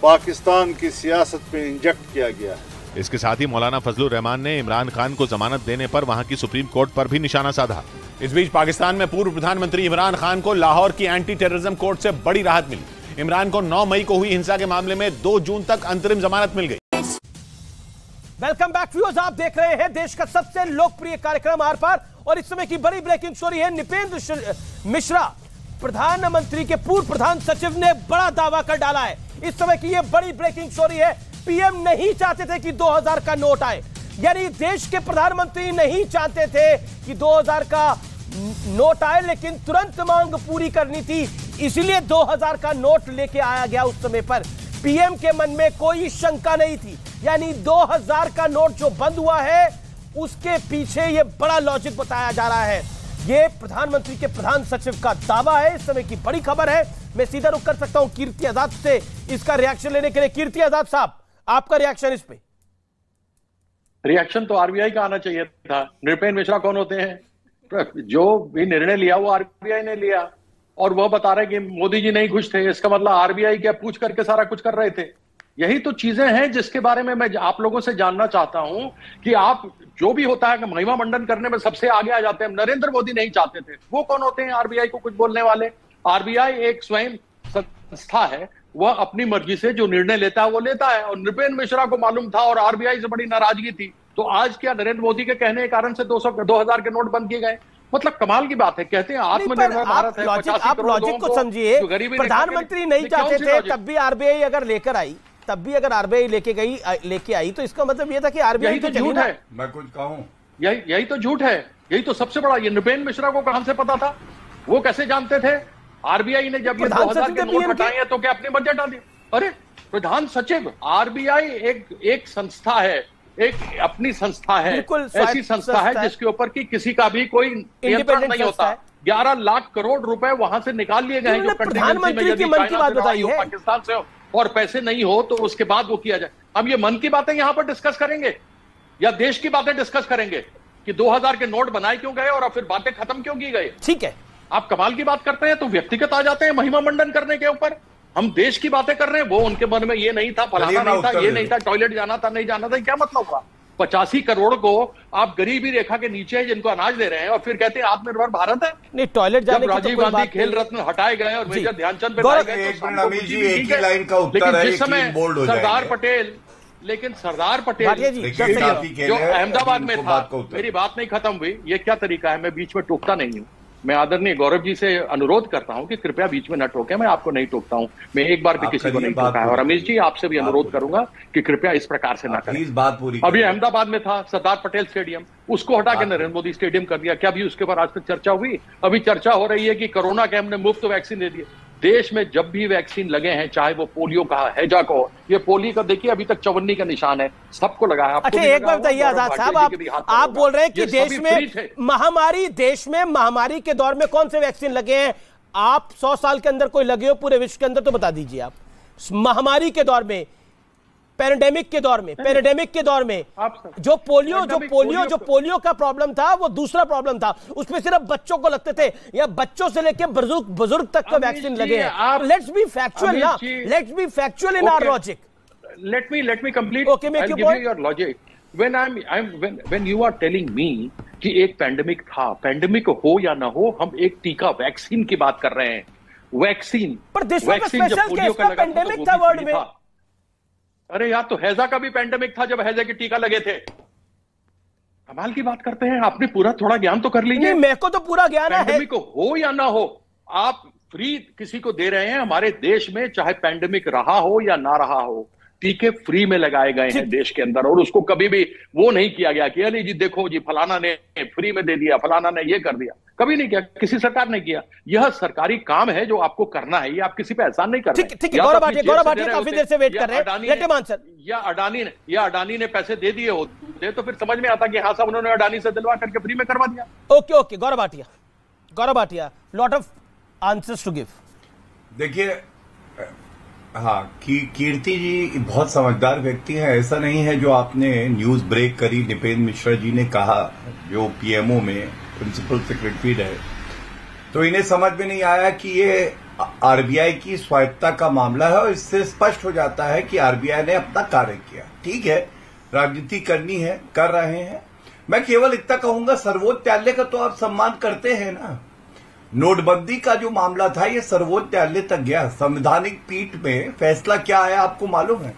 पाकिस्तान की सियासत में इंजेक्ट किया गया है। इसके साथ ही मौलाना फजलुर रहमान ने इमरान खान को जमानत देने पर वहां की सुप्रीम कोर्ट पर भी निशाना साधा। इस बीच पाकिस्तान में पूर्व प्रधानमंत्री इमरान खान को लाहौर की एंटी टेररिज्म कोर्ट से बड़ी राहत मिली। इमरान को 9 मई को हुई हिंसा के मामले में 2 जून तक अंतरिम जमानत मिल गई। वेलकम बैक व्यूअर्स, आप देख रहे हैं देश का सबसे लोकप्रिय कार्यक्रम आर पार और इस समय की बड़ी ब्रेकिंग स्टोरी है। निपेंद्र मिश्रा, प्रधानमंत्री के पूर्व प्रधान सचिव, ने बड़ा दावा कर डाला है। इस समय की यह बड़ी ब्रेकिंग स्टोरी है। पीएम नहीं चाहते थे कि 2000 का नोट आए, यानी देश के प्रधानमंत्री नहीं चाहते थे कि 2000 का नोट आए, लेकिन तुरंत मांग पूरी करनी थी, इसीलिए 2000 का नोट लेके आया गया। उस समय पर पीएम के मन में कोई शंका नहीं थी, यानी 2000 का नोट जो बंद हुआ है उसके पीछे ये बड़ा लॉजिक बताया जा रहा है। ये प्रधानमंत्री के प्रधान सचिव का दावा है, इस समय की बड़ी खबर है। मैं सीधा रुख कर सकता हूं कीर्ति आजाद से इसका रिएक्शन लेने के लिए। कीर्ति आजाद साहब, आपका रिएक्शन इस पे? रिएक्शन तो आरबीआई का आना चाहिए था। नृपेंद्र मिश्रा कौन होते हैं? जो भी निर्णय लिया वो आरबीआई ने लिया, और वह बता रहे कि मोदी जी नहीं खुश थे, इसका मतलब आरबीआई क्या पूछ करके सारा कुछ कर रहे थे? यही तो चीजें हैं जिसके बारे में मैं आप लोगों से जानना चाहता हूं कि आप जो भी होता है कि महिमा मंडन करने में सबसे आगे आ जाते हैं। नरेंद्र मोदी नहीं चाहते थे, वो कौन होते हैं आरबीआई को कुछ बोलने वाले? आरबीआई एक स्वयं संस्था है, वह अपनी मर्जी से जो निर्णय लेता है वो लेता है, और नृपेंद्र मिश्रा को मालूम था और आरबीआई से बड़ी नाराजगी थी, तो आज क्या नरेंद्र मोदी के कहने के कारण से 2000 के नोट बंद किए गए? मतलब कमाल की बात है। कहते हैं आत्मनिर्भर भारत है, आप लॉजिक को समझिए। प्रधानमंत्री नहीं चाहते थे तब भी आरबीआई अगर लेकर आई, तब भी अगर आरबीआई लेके आई तो इसका मतलब यह था कि आरबीआई तो झूठ है। मैं कुछ कहूं, यही तो झूठ है, यही तो सबसे बड़ा। ये नृपेंद्र मिश्रा को कहां से पता था? वो कैसे जानते थे? आरबीआई ने जब ये 2000 के नोट हटाए तो क्या अपने बजट डाल दिए? अरे प्रधान सचिव, आरबीआई एक संस्था है, एक अपनी संस्था है, ऐसी संस्था है जिसके ऊपर की किसी का भी कोई नियंत्रण नहीं होता। 11 लाख करोड़ रुपए वहां से निकाल लिए गए जो प्रधानमंत्री की मन की बात बताई है, पाकिस्तान से हो और पैसे नहीं हो तो उसके बाद वो किया जाए। हम ये मन की बातें यहां पर डिस्कस करेंगे या देश की बातें डिस्कस करेंगे कि 2000 के नोट बनाए क्यों गए और फिर बातें खत्म क्यों की गई? ठीक है, आप कमाल की बात करते हैं तो व्यक्तिगत आ जाते हैं महिमा मंडन करने के ऊपर। हम देश की बातें कर रहे हैं, वो उनके मन में ये नहीं था, फलाना नहीं था, ये नहीं था, टॉयलेट जाना था, नहीं जाना था, क्या मतलब हुआ? 85 करोड़ को आप गरीबी रेखा के नीचे है जिनको अनाज दे रहे हैं और फिर कहते हैं आत्मनिर्भर भारत है। नहीं, टॉयलेट जाने जब राजीव गांधी खेल रत्न हटाए गए और मेजर ध्यानचंद पे जिस समय सरदार पटेल, लेकिन सरदार पटेल जो अहमदाबाद में था, मेरी बात नहीं खत्म हुई। ये क्या तरीका है? मैं बीच में टोकता नहीं हूँ। मैं आदरणीय गौरव जी से अनुरोध करता हूं कि कृपया बीच में न टोके। मैं आपको नहीं टोकता हूं, मैं एक बार भी किसी को नहीं टोका है। और रमेश जी, आपसे भी अनुरोध करूंगा कि कृपया इस प्रकार से ना करें। बात पूरी अभी अहमदाबाद में था सरदार पटेल स्टेडियम, उसको हटा के नरेंद्र मोदी स्टेडियम कर दिया। क्या भी उसके ऊपर आज तक चर्चा हुई? अभी चर्चा हो रही है कि कोरोना के हमने मुफ्त वैक्सीन दे दिए। देश में जब भी वैक्सीन लगे हैं, चाहे वो पोलियो का, हैजा का हो, ये पोलियो का देखिए अभी तक 54 का निशान है, सबको लगाया। अच्छा, एक बार बताइए आजाद साहब, आप बोल रहे हैं कि देश में महामारी के दौर में कौन से वैक्सीन लगे हैं? आप 100 साल के अंदर कोई लगे हो पूरे विश्व के अंदर तो बता दीजिए। आप महामारी के दौर में, पैंडेमिक के दौर में जो पोलियो का प्रॉब्लम था वो दूसरा प्रॉब्लम था, उसमें सिर्फ बच्चों को लगते थे, या बच्चों से लेकर बुजुर्ग तक का वैक्सीन लगे हैं। लेट्स बी फैक्चुअल ना, let's be factual in our logic. let me complete. Okay, make your point. Your logic. When you are telling me कि एक पैंडेमिक था, पैंडेमिक हो या ना हो, हम एक टीका वैक्सीन की बात कर रहे हैं। वैक्सीन पर जब पोलियो का लगा पैंडेमिक था वर्ल्ड में। अरे यार, तो हैजा का भी पैंडेमिक था जब हैजा के टीका लगे थे। कमाल की बात करते हैं। आपने पूरा थोड़ा ज्ञान तो कर लीजिए। मेरे को तो पूरा ज्ञान है। पैंडेमिक हो या ना हो, आप फ्री किसी को दे रहे हैं। हमारे देश में चाहे पैंडेमिक रहा हो या ना रहा हो, टीके फ्री में लगाए गए हैं देश के अंदर, और उसको कभी भी वो नहीं किया गया कि अरे जी देखो जी फलाना ने फ्री में दे दिया, फलाना ने ये कर दिया। कभी नहीं किया, किसी सरकार ने किया। यह सरकारी काम है जो आपको करना है, ये आप किसी पे एहसान नहीं कर रहे। ठीक है, गौरव भाटिया काफी देर से वेट कर रहे हैं। या अडानी ने पैसे दे दिए होते तो फिर समझ में आता कि हाँ साहब उन्होंने अडानी से दिलवा करके फ्री में करवा दिया। Okay, Gaurav Bhatia, lot of answers to give. देखिए, हाँ, कीर्ति जी बहुत समझदार व्यक्ति हैं। ऐसा नहीं है जो आपने न्यूज ब्रेक करी, नृपेंद्र मिश्रा जी ने कहा, जो पीएमओ में प्रिंसिपल सेक्रेटरी रहे, तो इन्हें समझ में नहीं आया कि ये आरबीआई की स्वायत्ता का मामला है, और इससे स्पष्ट हो जाता है कि आरबीआई ने अपना कार्य किया। ठीक है, राजनीति करनी है, कर रहे हैं। मैं केवल इतना कहूंगा, सर्वोच्च न्यायालय का तो आप सम्मान करते हैं ना। नोटबंदी का जो मामला था ये सर्वोच्च न्यायालय तक गया। संवैधानिक पीठ में फैसला क्या आया आपको मालूम है?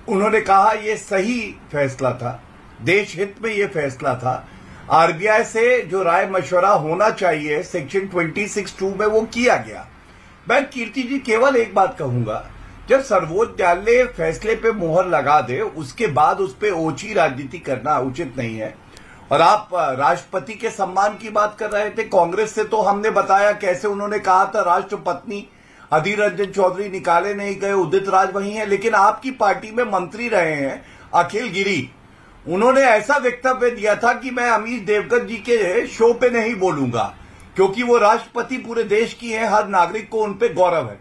उन्होंने कहा ये सही फैसला था, देश हित में ये फैसला था। आरबीआई से जो राय मशवरा होना चाहिए सेक्शन 26(2) में वो किया गया। मैं कीर्ति जी केवल एक बात कहूंगा, जब सर्वोच्च न्यायालय फैसले पे मोहर लगा दे उसके बाद उस पर ओछी राजनीति करना उचित नहीं है। और आप राष्ट्रपति के सम्मान की बात कर रहे थे। कांग्रेस से तो हमने बताया कैसे उन्होंने कहा था राष्ट्रपत्नी अधीर रंजन चौधरी निकाले नहीं गए, उदित राज वही है। लेकिन आपकी पार्टी में मंत्री रहे हैं अखिल गिरी, उन्होंने ऐसा वक्तव्य दिया था कि मैं अमीश देवगन जी के शो पे नहीं बोलूंगा क्योंकि वो राष्ट्रपति पूरे देश की है, हर नागरिक को उन पे गौरव है।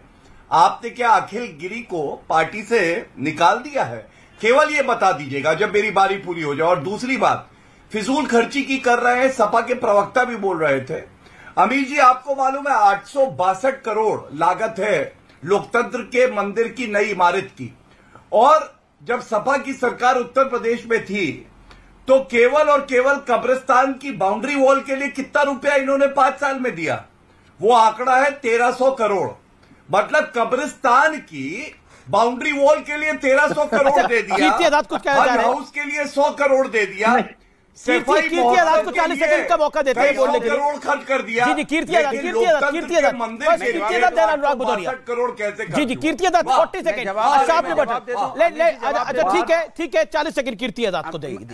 आपने क्या अखिल गिरी को पार्टी से निकाल दिया है? केवल ये बता दीजिएगा जब मेरी बारी पूरी हो जाए। और दूसरी बात, फिजूल खर्ची की कर रहे हैं, सपा के प्रवक्ता भी बोल रहे थे। अमीश जी, आपको मालूम है 862 करोड़ लागत है लोकतंत्र के मंदिर की नई इमारत की। और जब सपा की सरकार उत्तर प्रदेश में थी तो केवल और केवल कब्रिस्तान की बाउंड्री वॉल के लिए कितना रुपया इन्होंने 5 साल में दिया? वो आंकड़ा है 1300 करोड़। मतलब कब्रिस्तान की बाउंड्री वॉल के लिए 1300 करोड़ दे दिया, हज हाउस के लिए 100 करोड़ दे दिया, कीर्ति आजाद को 40 सेकंड का मौका देते हैं बोलने के लिए। करोड़ खर्च कर दिया। जी कीर्ति आजाद अनुराग भदौरिया करोड़ कैसे? जी कीर्ति आजाद 40 सेकंड। अच्छा आपने बता, अच्छा ठीक है 40 सेकंड कीर्ति आजाद को देगी।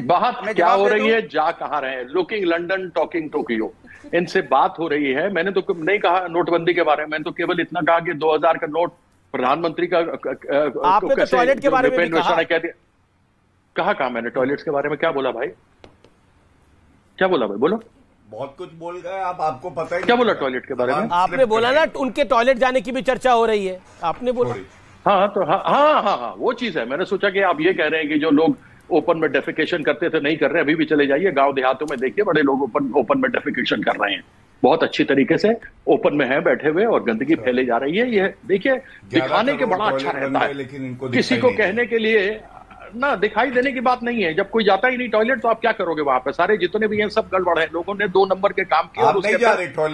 बात क्या हो रही है, जा कहां रहे हैं? लुकिंग लंदन टॉकिंग टोक्यो, इनसे बात हो रही है। मैंने तो नहीं कहा नोटबंदी के बारे में, मैंने तो केवल इतना कहा कि 2000 का नोट प्रधानमंत्री का आपने तो टॉयलेट के बारे में भी कहा मैंने टॉयलेट्स के बारे में क्या बोला भाई? क्या बोला भाई? बोलो। बहुत कुछ बोल गए आप, आपको पता है क्या बोला टॉयलेट के बारे में? आपने बोला ना उनके टॉयलेट जाने की भी चर्चा हो रही है, आपने बोला। हाँ तो हाँ वो चीज है। मैंने सोचा कि आप ये कह रहे हैं कि जो लोग ओपन में डेफिकेशन करते थे नहीं कर रहे, अभी भी चले जाइए गांव देहातों में, देखिए बड़े लोग ओपन में डेफिकेशन कर रहे हैं, बहुत अच्छी तरीके से ओपन में है बैठे हुए, और गंदगी फैले जा रही है। ये देखिए दिखाने के बड़ा अच्छा रहता है, किसी को कहने के लिए ना दिखाई देने की बात नहीं है। जब कोई जाता ही नहीं टॉयलेट तो आप क्या करोगे वहां पे? सारे जितने भी हैं सब गड़बड़ है, लोगों ने 2 नंबर के काम किए,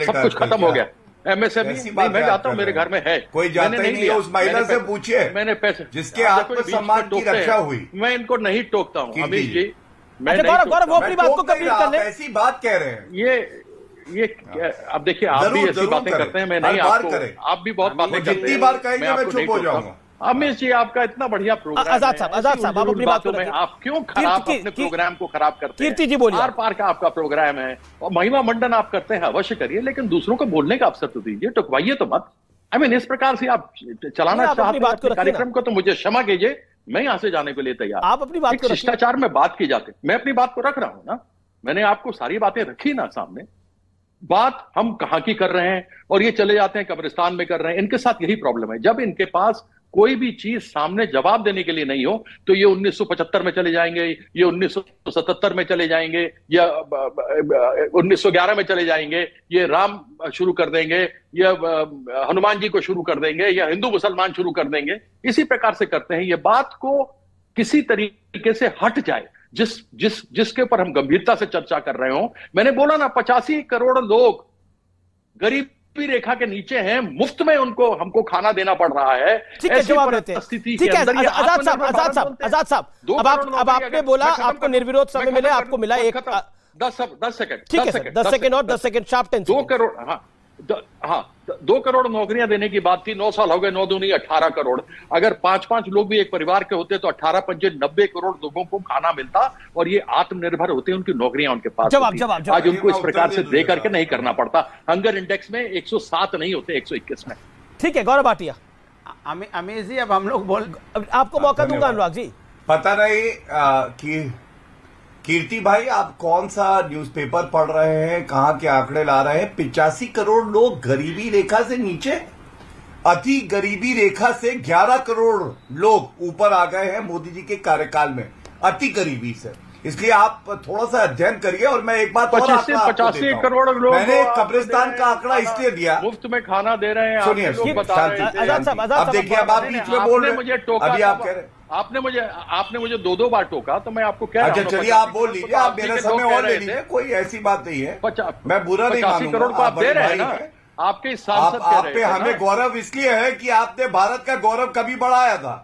सब कुछ खत्म हो गया। एमएसएमई मैं जाता हूँ, मेरे घर में है, कोई जाता ही नहीं। उस महिला से पूछिए मैंने पैसे जिसके आत्मसम्मान की रक्षा हुई। मैं इनको नहीं टोकता हूँ अमीश जी, मैं गौरव वो अपनी बात को कंप्लीट कर ले। ऐसी बात कह रहे हैं ये अब देखिए आप भी ऐसी बातें करते हैं, मैं नहीं आपको, आप भी बहुत बातें करते हैं, जितनी बार कहेंगे मैं चुप हो जाऊंगा। अमीश जी आपका इतना बढ़िया प्रोग्राम है, आजाद साहब आप अपनी बात में आप क्यों खराब अपने प्रोग्राम को खराब करते हैं? कीर्ति जी बोलिए। आर पार का आपका प्रोग्राम है और महिमा मंडन आप करते हैं, अवश्य करिए, लेकिन दूसरों को बोलने का अवसर तो दीजिए, टुकवाइए तो मत। इस प्रकार से आप चलाना चाहते हैं कार्यक्रम को तो मुझे क्षमा कीजिए, मैं यहां से जाने के लिए तैयार। आप अपनी बात को शिष्टाचार में बात की जाती, मैं अपनी बात को रख रहा हूं ना, मैंने आपको सारी बातें रखी ना सामने। बात हम कहां की कर रहे हैं और ये चले जाते हैं कब्रिस्तान में कर रहे हैं। इनके साथ यही प्रॉब्लम है, जब इनके पास कोई भी चीज सामने जवाब देने के लिए नहीं हो तो ये 1975 में चले जाएंगे, ये 1977 में चले जाएंगे, या 1911 में चले जाएंगे, ये राम शुरू कर देंगे, या हनुमान जी को शुरू कर देंगे, या हिंदू मुसलमान शुरू कर देंगे। इसी प्रकार से करते हैं। ये बात को किसी तरीके से हट जाए, जिसके ऊपर हम गंभीरता से चर्चा कर रहे हो। मैंने बोला ना 85 करोड़ लोग गरीबी रेखा के नीचे हैं, मुफ्त में उनको हमको खाना देना पड़ रहा है। ऐसी परिस्थिति के अंदर आजाद साहब अब आपने बोला आपको निर्विरोध समय मिले, आपको मिला 10 सेकंड, ठीक है 10 सेकंड और 10 सेकंड शार्प 10 2 करोड़। हाँ 2 करोड़ नौकरियां देने की बात थी, 9 साल हो गए, 9 दूनी 18 करोड़। अगर 5-5 लोग भी एक परिवार के होते तो 18-5 90 करोड़ लोगों को खाना मिलता और ये आत्मनिर्भर होते, उनकी नौकरियां उनके पास। जवाब आज उनको इस प्रकार से दे करके नहीं करना पड़ता। हंगर इंडेक्स में 107 नहीं होते, 121 में। ठीक है गौरव भाटिया। अमीश जी अब हम लोग आपको मौका दूंगा अनुराग जी। पता नहीं कि कीर्ति भाई आप कौन सा न्यूज़पेपर पढ़ रहे हैं, कहां के आंकड़े ला रहे हैं? 85 करोड़ लोग गरीबी रेखा से नीचे, अति गरीबी रेखा से 11 करोड़ लोग ऊपर आ गए हैं मोदी जी के कार्यकाल में, अति गरीबी से। इसलिए आप थोड़ा सा अध्ययन करिए। और मैं एक बात और 85 करोड़ लोग, मैंने कब्रिस्तान का आंकड़ा इसलिए दिया, मुफ्त में खाना दे रहे हैं। सुनिए अब देखिए, अब आप बीच में बोल रहे हैं, अभी आप कह रहे हैं आपने मुझे 2 बार टोका, तो मैं आपको कह रहा हूं। चलिए आप बोल लीजिए, आप मेरा समय और ले लीजिए, कोई ऐसी बात नहीं है, मैं बुरा नहीं मानूंगा। 85 करोड़ को आप दे रहे हैं ना, आपके सांसद कह रहे हैं। हमें गौरव इसलिए है कि आपने भारत का गौरव कभी बढ़ाया था।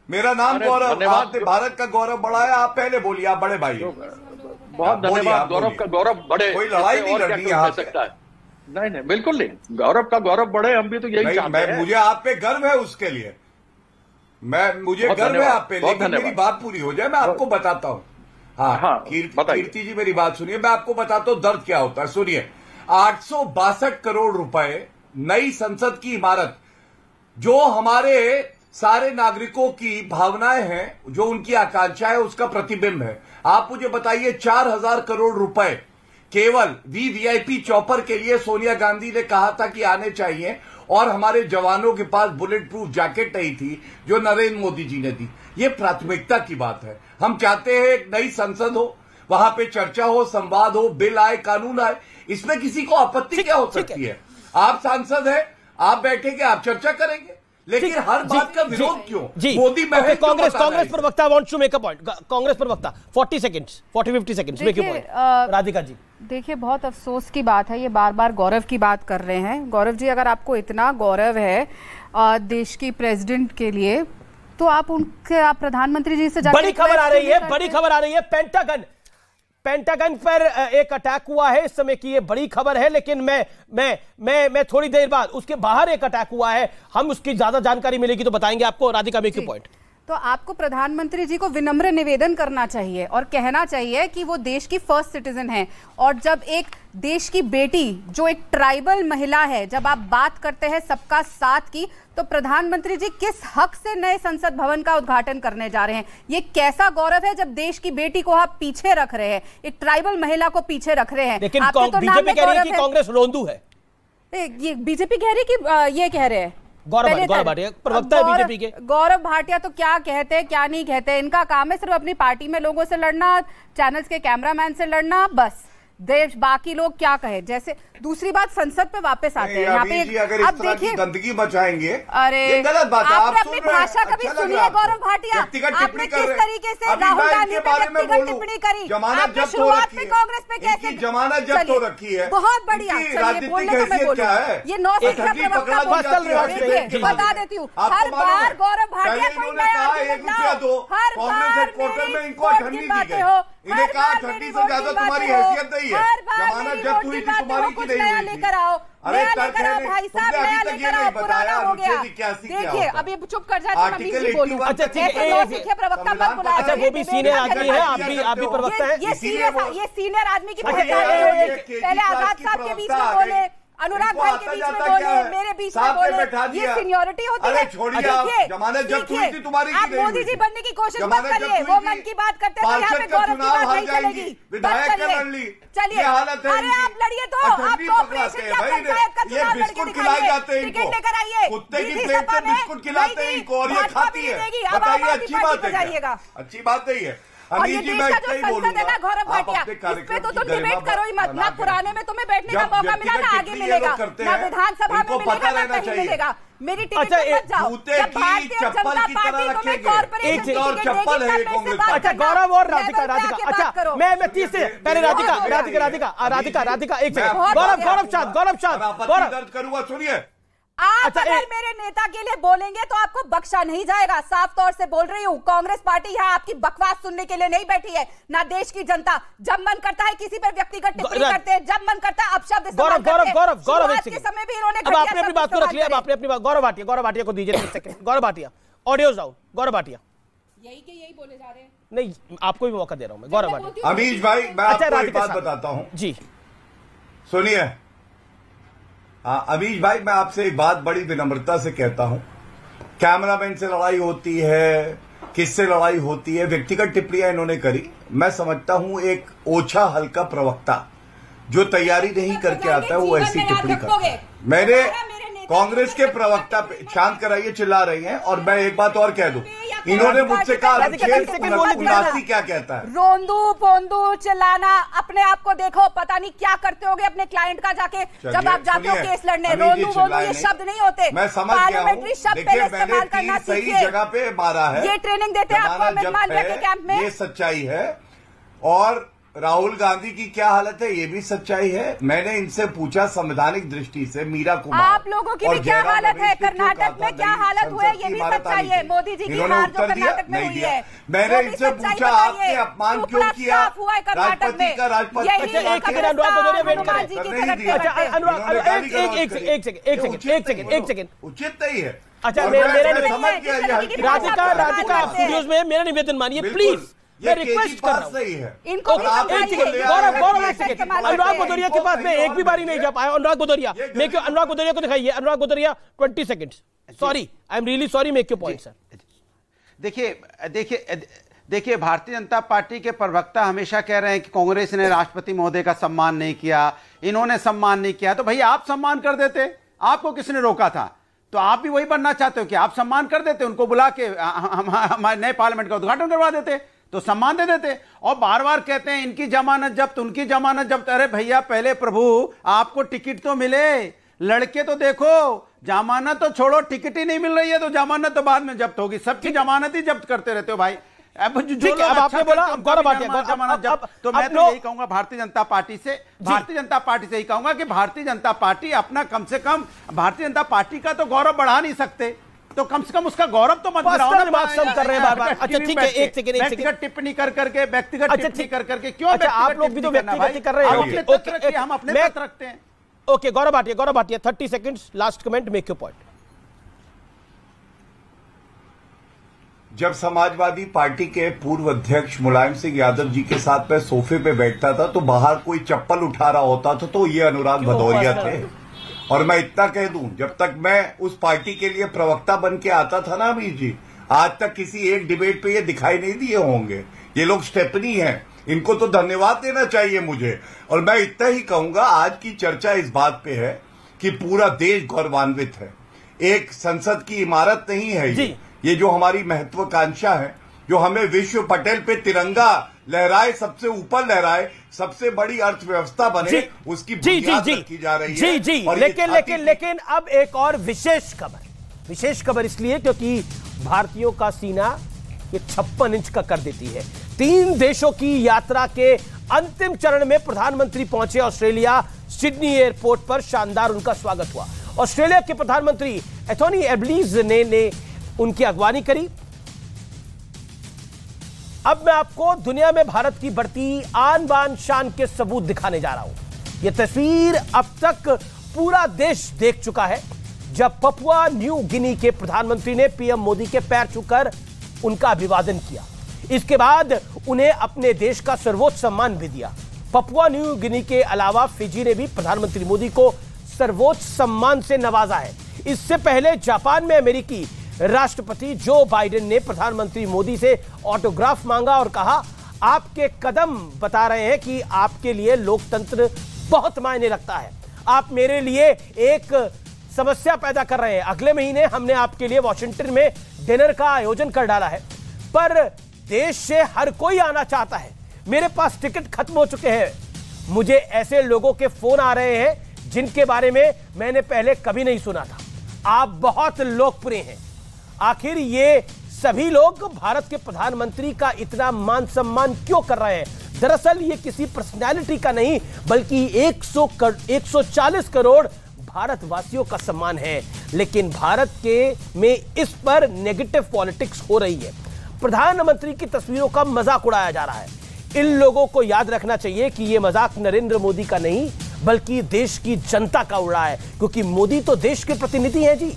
मेरा नाम गौरव, आपने भारत का गौरव बढ़ाया। आप पहले बोलिए, आप बड़े भाई। बहुत धन्यवाद। गौरव का गौरव बढ़े, कोई लड़ाई नहीं लड़नी है सकता है। नहीं बिल्कुल नहीं, गौरव का गौरव बढ़े, हम भी तो यही चाहते हैं। मुझे आप पे गर्व है, उसके लिए मुझे गर्व है आप पे, लेकिन मेरी बात पूरी हो जाए, मैं आपको बताता हूँ। हाँ कीर्ति जी मेरी बात सुनिए, मैं आपको बताता हूँ दर्द क्या होता है। सुनिए, 862 करोड़ रुपए नई संसद की इमारत, जो हमारे सारे नागरिकों की भावनाएं हैं, जो उनकी आकांक्षा है उसका प्रतिबिंब है। आप मुझे बताइए 4,000 करोड़ रुपए केवल वीवीआईपी चॉपर के लिए सोनिया गांधी ने कहा था कि आने चाहिए, और हमारे जवानों के पास बुलेट प्रूफ जैकेट नहीं थी जो नरेंद्र मोदी जी ने दी। ये प्राथमिकता की बात है। हम चाहते हैं एक नई संसद हो, वहां पे चर्चा हो, संवाद हो, बिल आए, कानून आए, इसमें किसी को आपत्ति क्या हो सकती है? आप सांसद हैं, आप बैठेंगे, आप चर्चा करेंगे, लेकिन हर बात का विरोध क्यों? मोदी कांग्रेस प्रवक्ता wants to make a point. Congress प्रवक्ता 40 seconds make a point. Radhika ji, देखिए, बहुत अफसोस की बात है, ये बार बार गौरव की बात कर रहे हैं। गौरव जी, अगर आपको इतना गौरव है देश की प्रेसिडेंट के लिए, तो आप प्रधानमंत्री जी से जाकर बड़ी खबर आ रही है, पेंटागन पर एक अटैक हुआ है इस समय की ये बड़ी खबर है, लेकिन मैं थोड़ी देर बाद उसके बाहर एक अटैक हुआ है, हम उसकी ज्यादा जानकारी मिलेगी तो बताएंगे आपको। Radhika, make your point. तो आपको प्रधानमंत्री जी को विनम्र निवेदन करना चाहिए और कहना चाहिए कि वो देश की फर्स्ट सिटीजन है, और जब एक देश की बेटी जो एक ट्राइबल महिला है, जब आप बात करते हैं सबका साथ की, तो प्रधानमंत्री जी किस हक से नए संसद भवन का उद्घाटन करने जा रहे हैं? ये कैसा गौरव है जब देश की बेटी को आप पीछे रख रहे हैं, एक ट्राइबल महिला को पीछे रख रहे हैं। लेकिन बीजेपी कह रही है कि कांग्रेस रोंदू है। ये बीजेपी कह रही कि ये कह रहे हैं गौरव भाटिया प्रवक्ता है बीजेपी के। गौरव भाटिया तो क्या कहते हैं क्या नहीं कहते, इनका काम है सिर्फ अपनी पार्टी में लोगों से लड़ना, चैनल्स के कैमरामैन से लड़ना, बस। देश बाकी लोग क्या कहे। जैसे दूसरी बात, संसद पे वापस आते हैं। यहाँ पे अब देखिए, गंदगी मचाएंगे, अरे ये गलत बात है। आपने अपनी भाषा कभी सुनी है गौरव भाटिया? आपने किस तरीके से राहुल गांधी पे व्यक्तिगत टिप्पणी करी? आपने शुरुआत में कांग्रेस पे कैसे जमानत जब्त हो रखी है? बहुत बढ़िया, चलिए बोलने को मैं बोलूं, ये 9 से बता देती हूँ। हर बार गौरव भाटिया कोई नया आर्गुमेंट लाओ, हर बार मेरी वोट गिनवाते हो, इन्हें कहा ठंडी से ज्यादा तुम्हारी हैसियत नहीं है, जमानत जब्त हुई थी तुम्हारी की नहीं हुई लेकर आओ, नया लेकर आओ भाई साहब, नया लेकर आओ, पुराना हो गया। देखिए, अभी चुप कर जाते हैं, अभी भी बोलूं। अच्छा ठीक है, प्रवक्ता मत बुलाया। अच्छा, वो भी सीनियर आदमी है, आप भी प्रवक्ता है। ये सीनियर आदमी की पहले आजाद साहब के बीच में बोले, अनुराग भाई के बीच में बोले, मेरे बीच में बोले, ये सीनियरिटी होती है। जमानत जब्त हुई थी तुम्हारी, आप मोदी जी बनने की कोशिश मत करिए, वो मन की बात करते हैं तो यहाँ पे गौरव की बात नहीं चलेगी। चलिए, अरे आप लड़िए तो, आपको ऑपरेशन क्या पंचायत का चुनाव लड़के दिखाइए, टिकट लेकर आइए, कुत्ते की प्लेट में बिस्कुट खिलाते हैं इनको और ये खाती है। बताइए, अच्छी बात है? अच्छी बात नहीं है। और ये देश का जो संसद है ना गौरव भाटिया, इस पे तो तुम डिबेट करो ही मत। ना पुराने में तुम्हें बैठने का मौका मिला, ना आगे मिलेगा, ना विधानसभा में मिलेगा, ना कहीं मिलेगा। मेरी टिकट पे मत जाओ। जब भारतीय जनता पार्टी तुम्हें कॉर्पोरेशन की टिकट देगी, अच्छा गौरव और राधिका, अच्छा मैं 30 से पहले राधिका एक सेकंड, गौरव दर्ज करूंगा, सुनिए। आप अगर मेरे नेता के लिए बोलेंगे तो आपको बख्शा नहीं जाएगा, साफ तौर से बोल रही हूँ। कांग्रेस पार्टी यहाँ आपकी बकवास सुनने के लिए नहीं बैठी है, ना देश की जनता। जब मन करता है किसी पर व्यक्तिगत टिप्पणी करते हैं, जब मन करता है अपशब्द इस्तेमाल करते हैं। गौरव के समय भी इन्होंने अब आपने अपनी बात को रख लिया, अब आपने अपनी बात। गौरव भाटिया को दीजिए 1 second. Gaurav Bhatia, audios down. Gaurav Bhatia यही बोले जा रहे हैं। नहीं, आपको भी मौका दे रहा हूँ मैं। गौरव भाटिया। अमीश भाई, मैं आपको एक बात बताता हूँ जी, सुनिए। अमीश भाई, मैं आपसे एक बात बड़ी विनम्रता से कहता हूं, कैमरामैन से लड़ाई होती है, किससे लड़ाई होती है, व्यक्तिगत टिप्पणियां इन्होंने करी। मैं समझता हूं एक ओछा हल्का प्रवक्ता जो तैयारी नहीं करके आता है वो ऐसी टिप्पणी करता है। मैंने कांग्रेस के प्रवक्ता पे, शांत कराइए, चिल्ला रही हैं। और मैं एक बात और कह दूं, इन्होंने मुझसे कहा 79 क्या कहता है, रोंदू पोंदू चिल्लाना। अपने आप को देखो, पता नहीं क्या करते होगे अपने क्लाइंट का जाके, जब आप जाते हो केस लड़ने। रोंदू पोंदू ये शब्द नहीं होते, मैं समझ गया हूं। देखिए, मैंने सही जगह पे मारा है, ये ट्रेनिंग देते हैं आपको अमित मालवीय के कैंप में, ये सच्चाई है। और राहुल गांधी की क्या हालत है ये भी सच्चाई है। मैंने इनसे पूछा संवैधानिक दृष्टि से, मीरा कुमार आप लोगों की भी क्या हालत है, कर्नाटक में क्या हालत हुई ये भी सच्चाई है। मोदी जी की हार जो कर्नाटक में हुई है, मैंने इनसे पूछा आपने अपमान क्यों किया राष्ट्रपति का, राष्ट्रपति उचित नहीं है। अच्छा राधिका स्टूडियोज में मेरा निवेदन मानिए प्लीज, मैं रिक्वेस्ट कर रहा हूं इनको। अनुराग भदौरिया के पास में एक भी बारी नहीं जा पाया। अनुराग भदौरिया को दिखाइए। Anurag Bhadauria 20 seconds. Sorry, I am really sorry, make your point sir. देखिए भारतीय जनता पार्टी के प्रवक्ता हमेशा कह रहे हैं कि कांग्रेस ने राष्ट्रपति महोदय का सम्मान नहीं किया, इन्होंने सम्मान नहीं किया। तो भाई आप सम्मान कर देते, आपको किसने रोका था? तो आप भी वही बनना चाहते हो कि आप सम्मान कर देते, उनको बुला के हमारे नए पार्लियामेंट का उद्घाटन करवा देते, तो सम्मान दे देते। और बार बार कहते हैं इनकी जमानत जब्त, उनकी जमानत जब्त। अरे भैया पहले प्रभु आपको टिकट तो मिले, लड़के तो देखो, जमानत तो छोड़ो, टिकट ही नहीं मिल रही है तो जमानत तो बाद में जब्त होगी। सबकी जमानत ही जब्त करते रहते हो भाई। अब आपने बोला गौरव भाटिया, तो मैं तो यही कहूंगा भारतीय जनता पार्टी से यही कहूंगा कि भारतीय जनता पार्टी अपना कम से कम, भारतीय जनता पार्टी का तो गौरव बढ़ा नहीं सकते, तो कम से कम उसका गौरव तो मत गिराओ ना। बात सब कर रहे हैं बार-बार। अच्छा ठीक है, एक सेकंड व्यक्तिगत टिप्पणी कर करके क्यों आप लोग भी तो व्यक्तिगत कर रहे हैं, हम अपने तक रखते हैं। Okay Gaurav Bhatia 30 seconds, last comment, make your point. जब समाजवादी पार्टी के पूर्व अध्यक्ष मुलायम सिंह यादव जी के साथ मैं सोफे पे बैठता था तो बाहर कोई चप्पल उठा रहा होता था तो ये अनुराग भदौरिया थे। और मैं इतना कह दूं, जब तक मैं उस पार्टी के लिए प्रवक्ता बन के आता था ना अमीर जी, आज तक किसी एक डिबेट पे ये दिखाई नहीं दिए होंगे। ये लोग स्टेपनी हैं, इनको तो धन्यवाद देना चाहिए मुझे। और मैं इतना ही कहूंगा, आज की चर्चा इस बात पे है कि पूरा देश गौरवान्वित है। एक संसद की इमारत नहीं है ये जो हमारी महत्वाकांक्षा है, जो हमें विश्व पटेल पे तिरंगा लहराए, सबसे ऊपर लहराए, सबसे बड़ी अर्थव्यवस्था बने, उसकी बुनियाद रखी जा रही है। लेकिन अब एक और विशेष खबर इसलिए क्योंकि भारतीयों का सीना ये 56 इंच का कर देती है। 3 देशों की यात्रा के अंतिम चरण में प्रधानमंत्री पहुंचे ऑस्ट्रेलिया। सिडनी एयरपोर्ट पर शानदार उनका स्वागत हुआ। ऑस्ट्रेलिया के प्रधानमंत्री एंथोनी एल्बनीज़ ने उनकी अगवानी करी। अब मैं आपको दुनिया में भारत की बढ़ती आन बान शान के सबूत दिखाने जा रहा हूं। यह तस्वीर अब तक पूरा देश देख चुका है, जब पपुआ न्यू गिनी के प्रधानमंत्री ने पीएम मोदी के पैर छूकर उनका अभिवादन किया। इसके बाद उन्हें अपने देश का सर्वोच्च सम्मान भी दिया। पपुआ न्यू गिनी के अलावा फिजी ने भी प्रधानमंत्री मोदी को सर्वोच्च सम्मान से नवाजा है। इससे पहले जापान में अमेरिकी राष्ट्रपति जो बाइडेन ने प्रधानमंत्री मोदी से ऑटोग्राफ मांगा और कहा, आपके कदम बता रहे हैं कि आपके लिए लोकतंत्र बहुत मायने रखता है। आप मेरे लिए एक समस्या पैदा कर रहे हैं। अगले महीने हमने आपके लिए वॉशिंगटन में डिनर का आयोजन कर डाला है, पर देश से हर कोई आना चाहता है। मेरे पास टिकट खत्म हो चुके हैं। मुझे ऐसे लोगों के फोन आ रहे हैं जिनके बारे में मैंने पहले कभी नहीं सुना था। आप बहुत लोकप्रिय हैं। आखिर ये सभी लोग भारत के प्रधानमंत्री का इतना मान सम्मान क्यों कर रहे हैं? दरअसल ये किसी पर्सनैलिटी का नहीं, बल्कि 140 करोड़ भारतवासियों का सम्मान है। लेकिन भारत में इस पर नेगेटिव पॉलिटिक्स हो रही है। प्रधानमंत्री की तस्वीरों का मजाक उड़ाया जा रहा है। इन लोगों को याद रखना चाहिए कि यह मजाक नरेंद्र मोदी का नहीं, बल्कि देश की जनता का उड़ रहा है, क्योंकि मोदी तो देश के प्रतिनिधि हैं जी।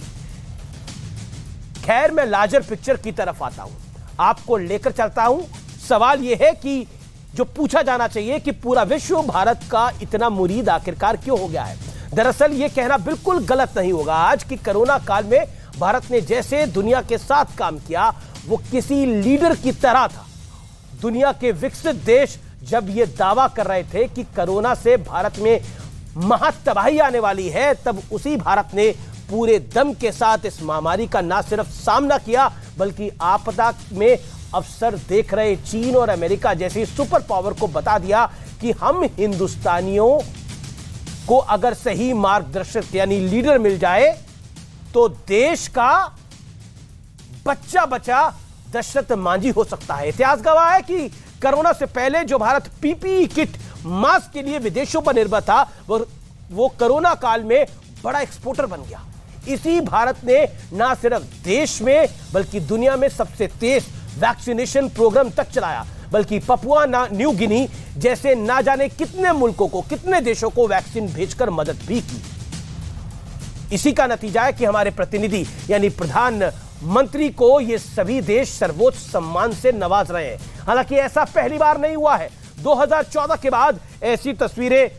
खैर, मैं लार्जर पिक्चर की तरफ आता हूं, आपको लेकर चलता हूं। सवाल यह है कि जो पूछा जाना चाहिए कि पूरा विश्व भारत का इतना मुरीद आखिरकार क्यों हो गया है। दरअसल यह कहना बिल्कुल गलत नहीं होगा। आज की कोरोना काल में भारत ने जैसे दुनिया के साथ काम किया, वो किसी लीडर की तरह था। दुनिया के विकसित देश जब यह दावा कर रहे थे कि कोरोना से भारत में महातबाही आने वाली है, तब उसी भारत ने पूरे दम के साथ इस महामारी का न सिर्फ सामना किया, बल्कि आपदा में अवसर देख रहे चीन और अमेरिका जैसी सुपर पावर को बता दिया कि हम हिंदुस्तानियों को अगर सही मार्गदर्शक यानी लीडर मिल जाए तो देश का बच्चा बचा दशरथ मांझी हो सकता है। इतिहास गवाह है कि कोरोना से पहले जो भारत पीपीई किट, मास्क के लिए विदेशों पर निर्भर था, वो कोरोना काल में बड़ा एक्सपोर्टर बन गया। इसी भारत ने ना सिर्फ देश में बल्कि दुनिया में सबसे तेज वैक्सीनेशन प्रोग्राम तक चलाया, बल्कि पपुआ न्यू गिनी जैसे ना जाने कितने मुल्कों को, कितने देशों को वैक्सीन भेजकर मदद भी की। इसी का नतीजा है कि हमारे प्रतिनिधि यानी प्रधानमंत्री को ये सभी देश सर्वोच्च सम्मान से नवाज रहे हैं। हालांकि ऐसा पहली बार नहीं हुआ है। 2014 के बाद ऐसी तस्वीरें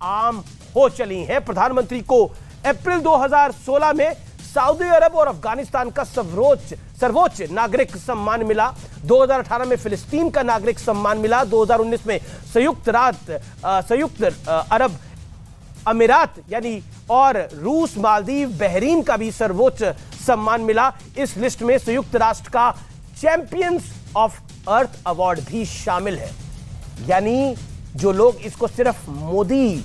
आम हो चली हैं। प्रधानमंत्री को अप्रैल 2016 में सऊदी अरब और अफगानिस्तान का सर्वोच्च नागरिक सम्मान मिला। 2018 में फिलिस्तीन का नागरिक सम्मान मिला। 2019 में संयुक्त अरब अमीरात यानी और रूस, मालदीव, बहरीन का भी सर्वोच्च सम्मान मिला। इस लिस्ट में संयुक्त राष्ट्र का चैंपियंस ऑफ अर्थ अवार्ड भी शामिल है। यानी जो लोग इसको सिर्फ मोदी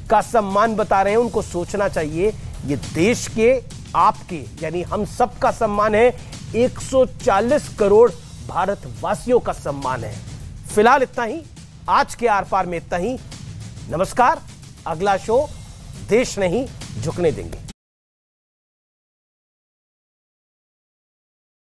का सम्मान बता रहे हैं उनको सोचना चाहिए, ये देश के, आपके यानी हम सब का सम्मान है। 140 करोड़ भारतवासियों का सम्मान है। फिलहाल इतना ही, आज के आर पार में इतना ही। नमस्कार। अगला शो देश नहीं झुकने देंगे।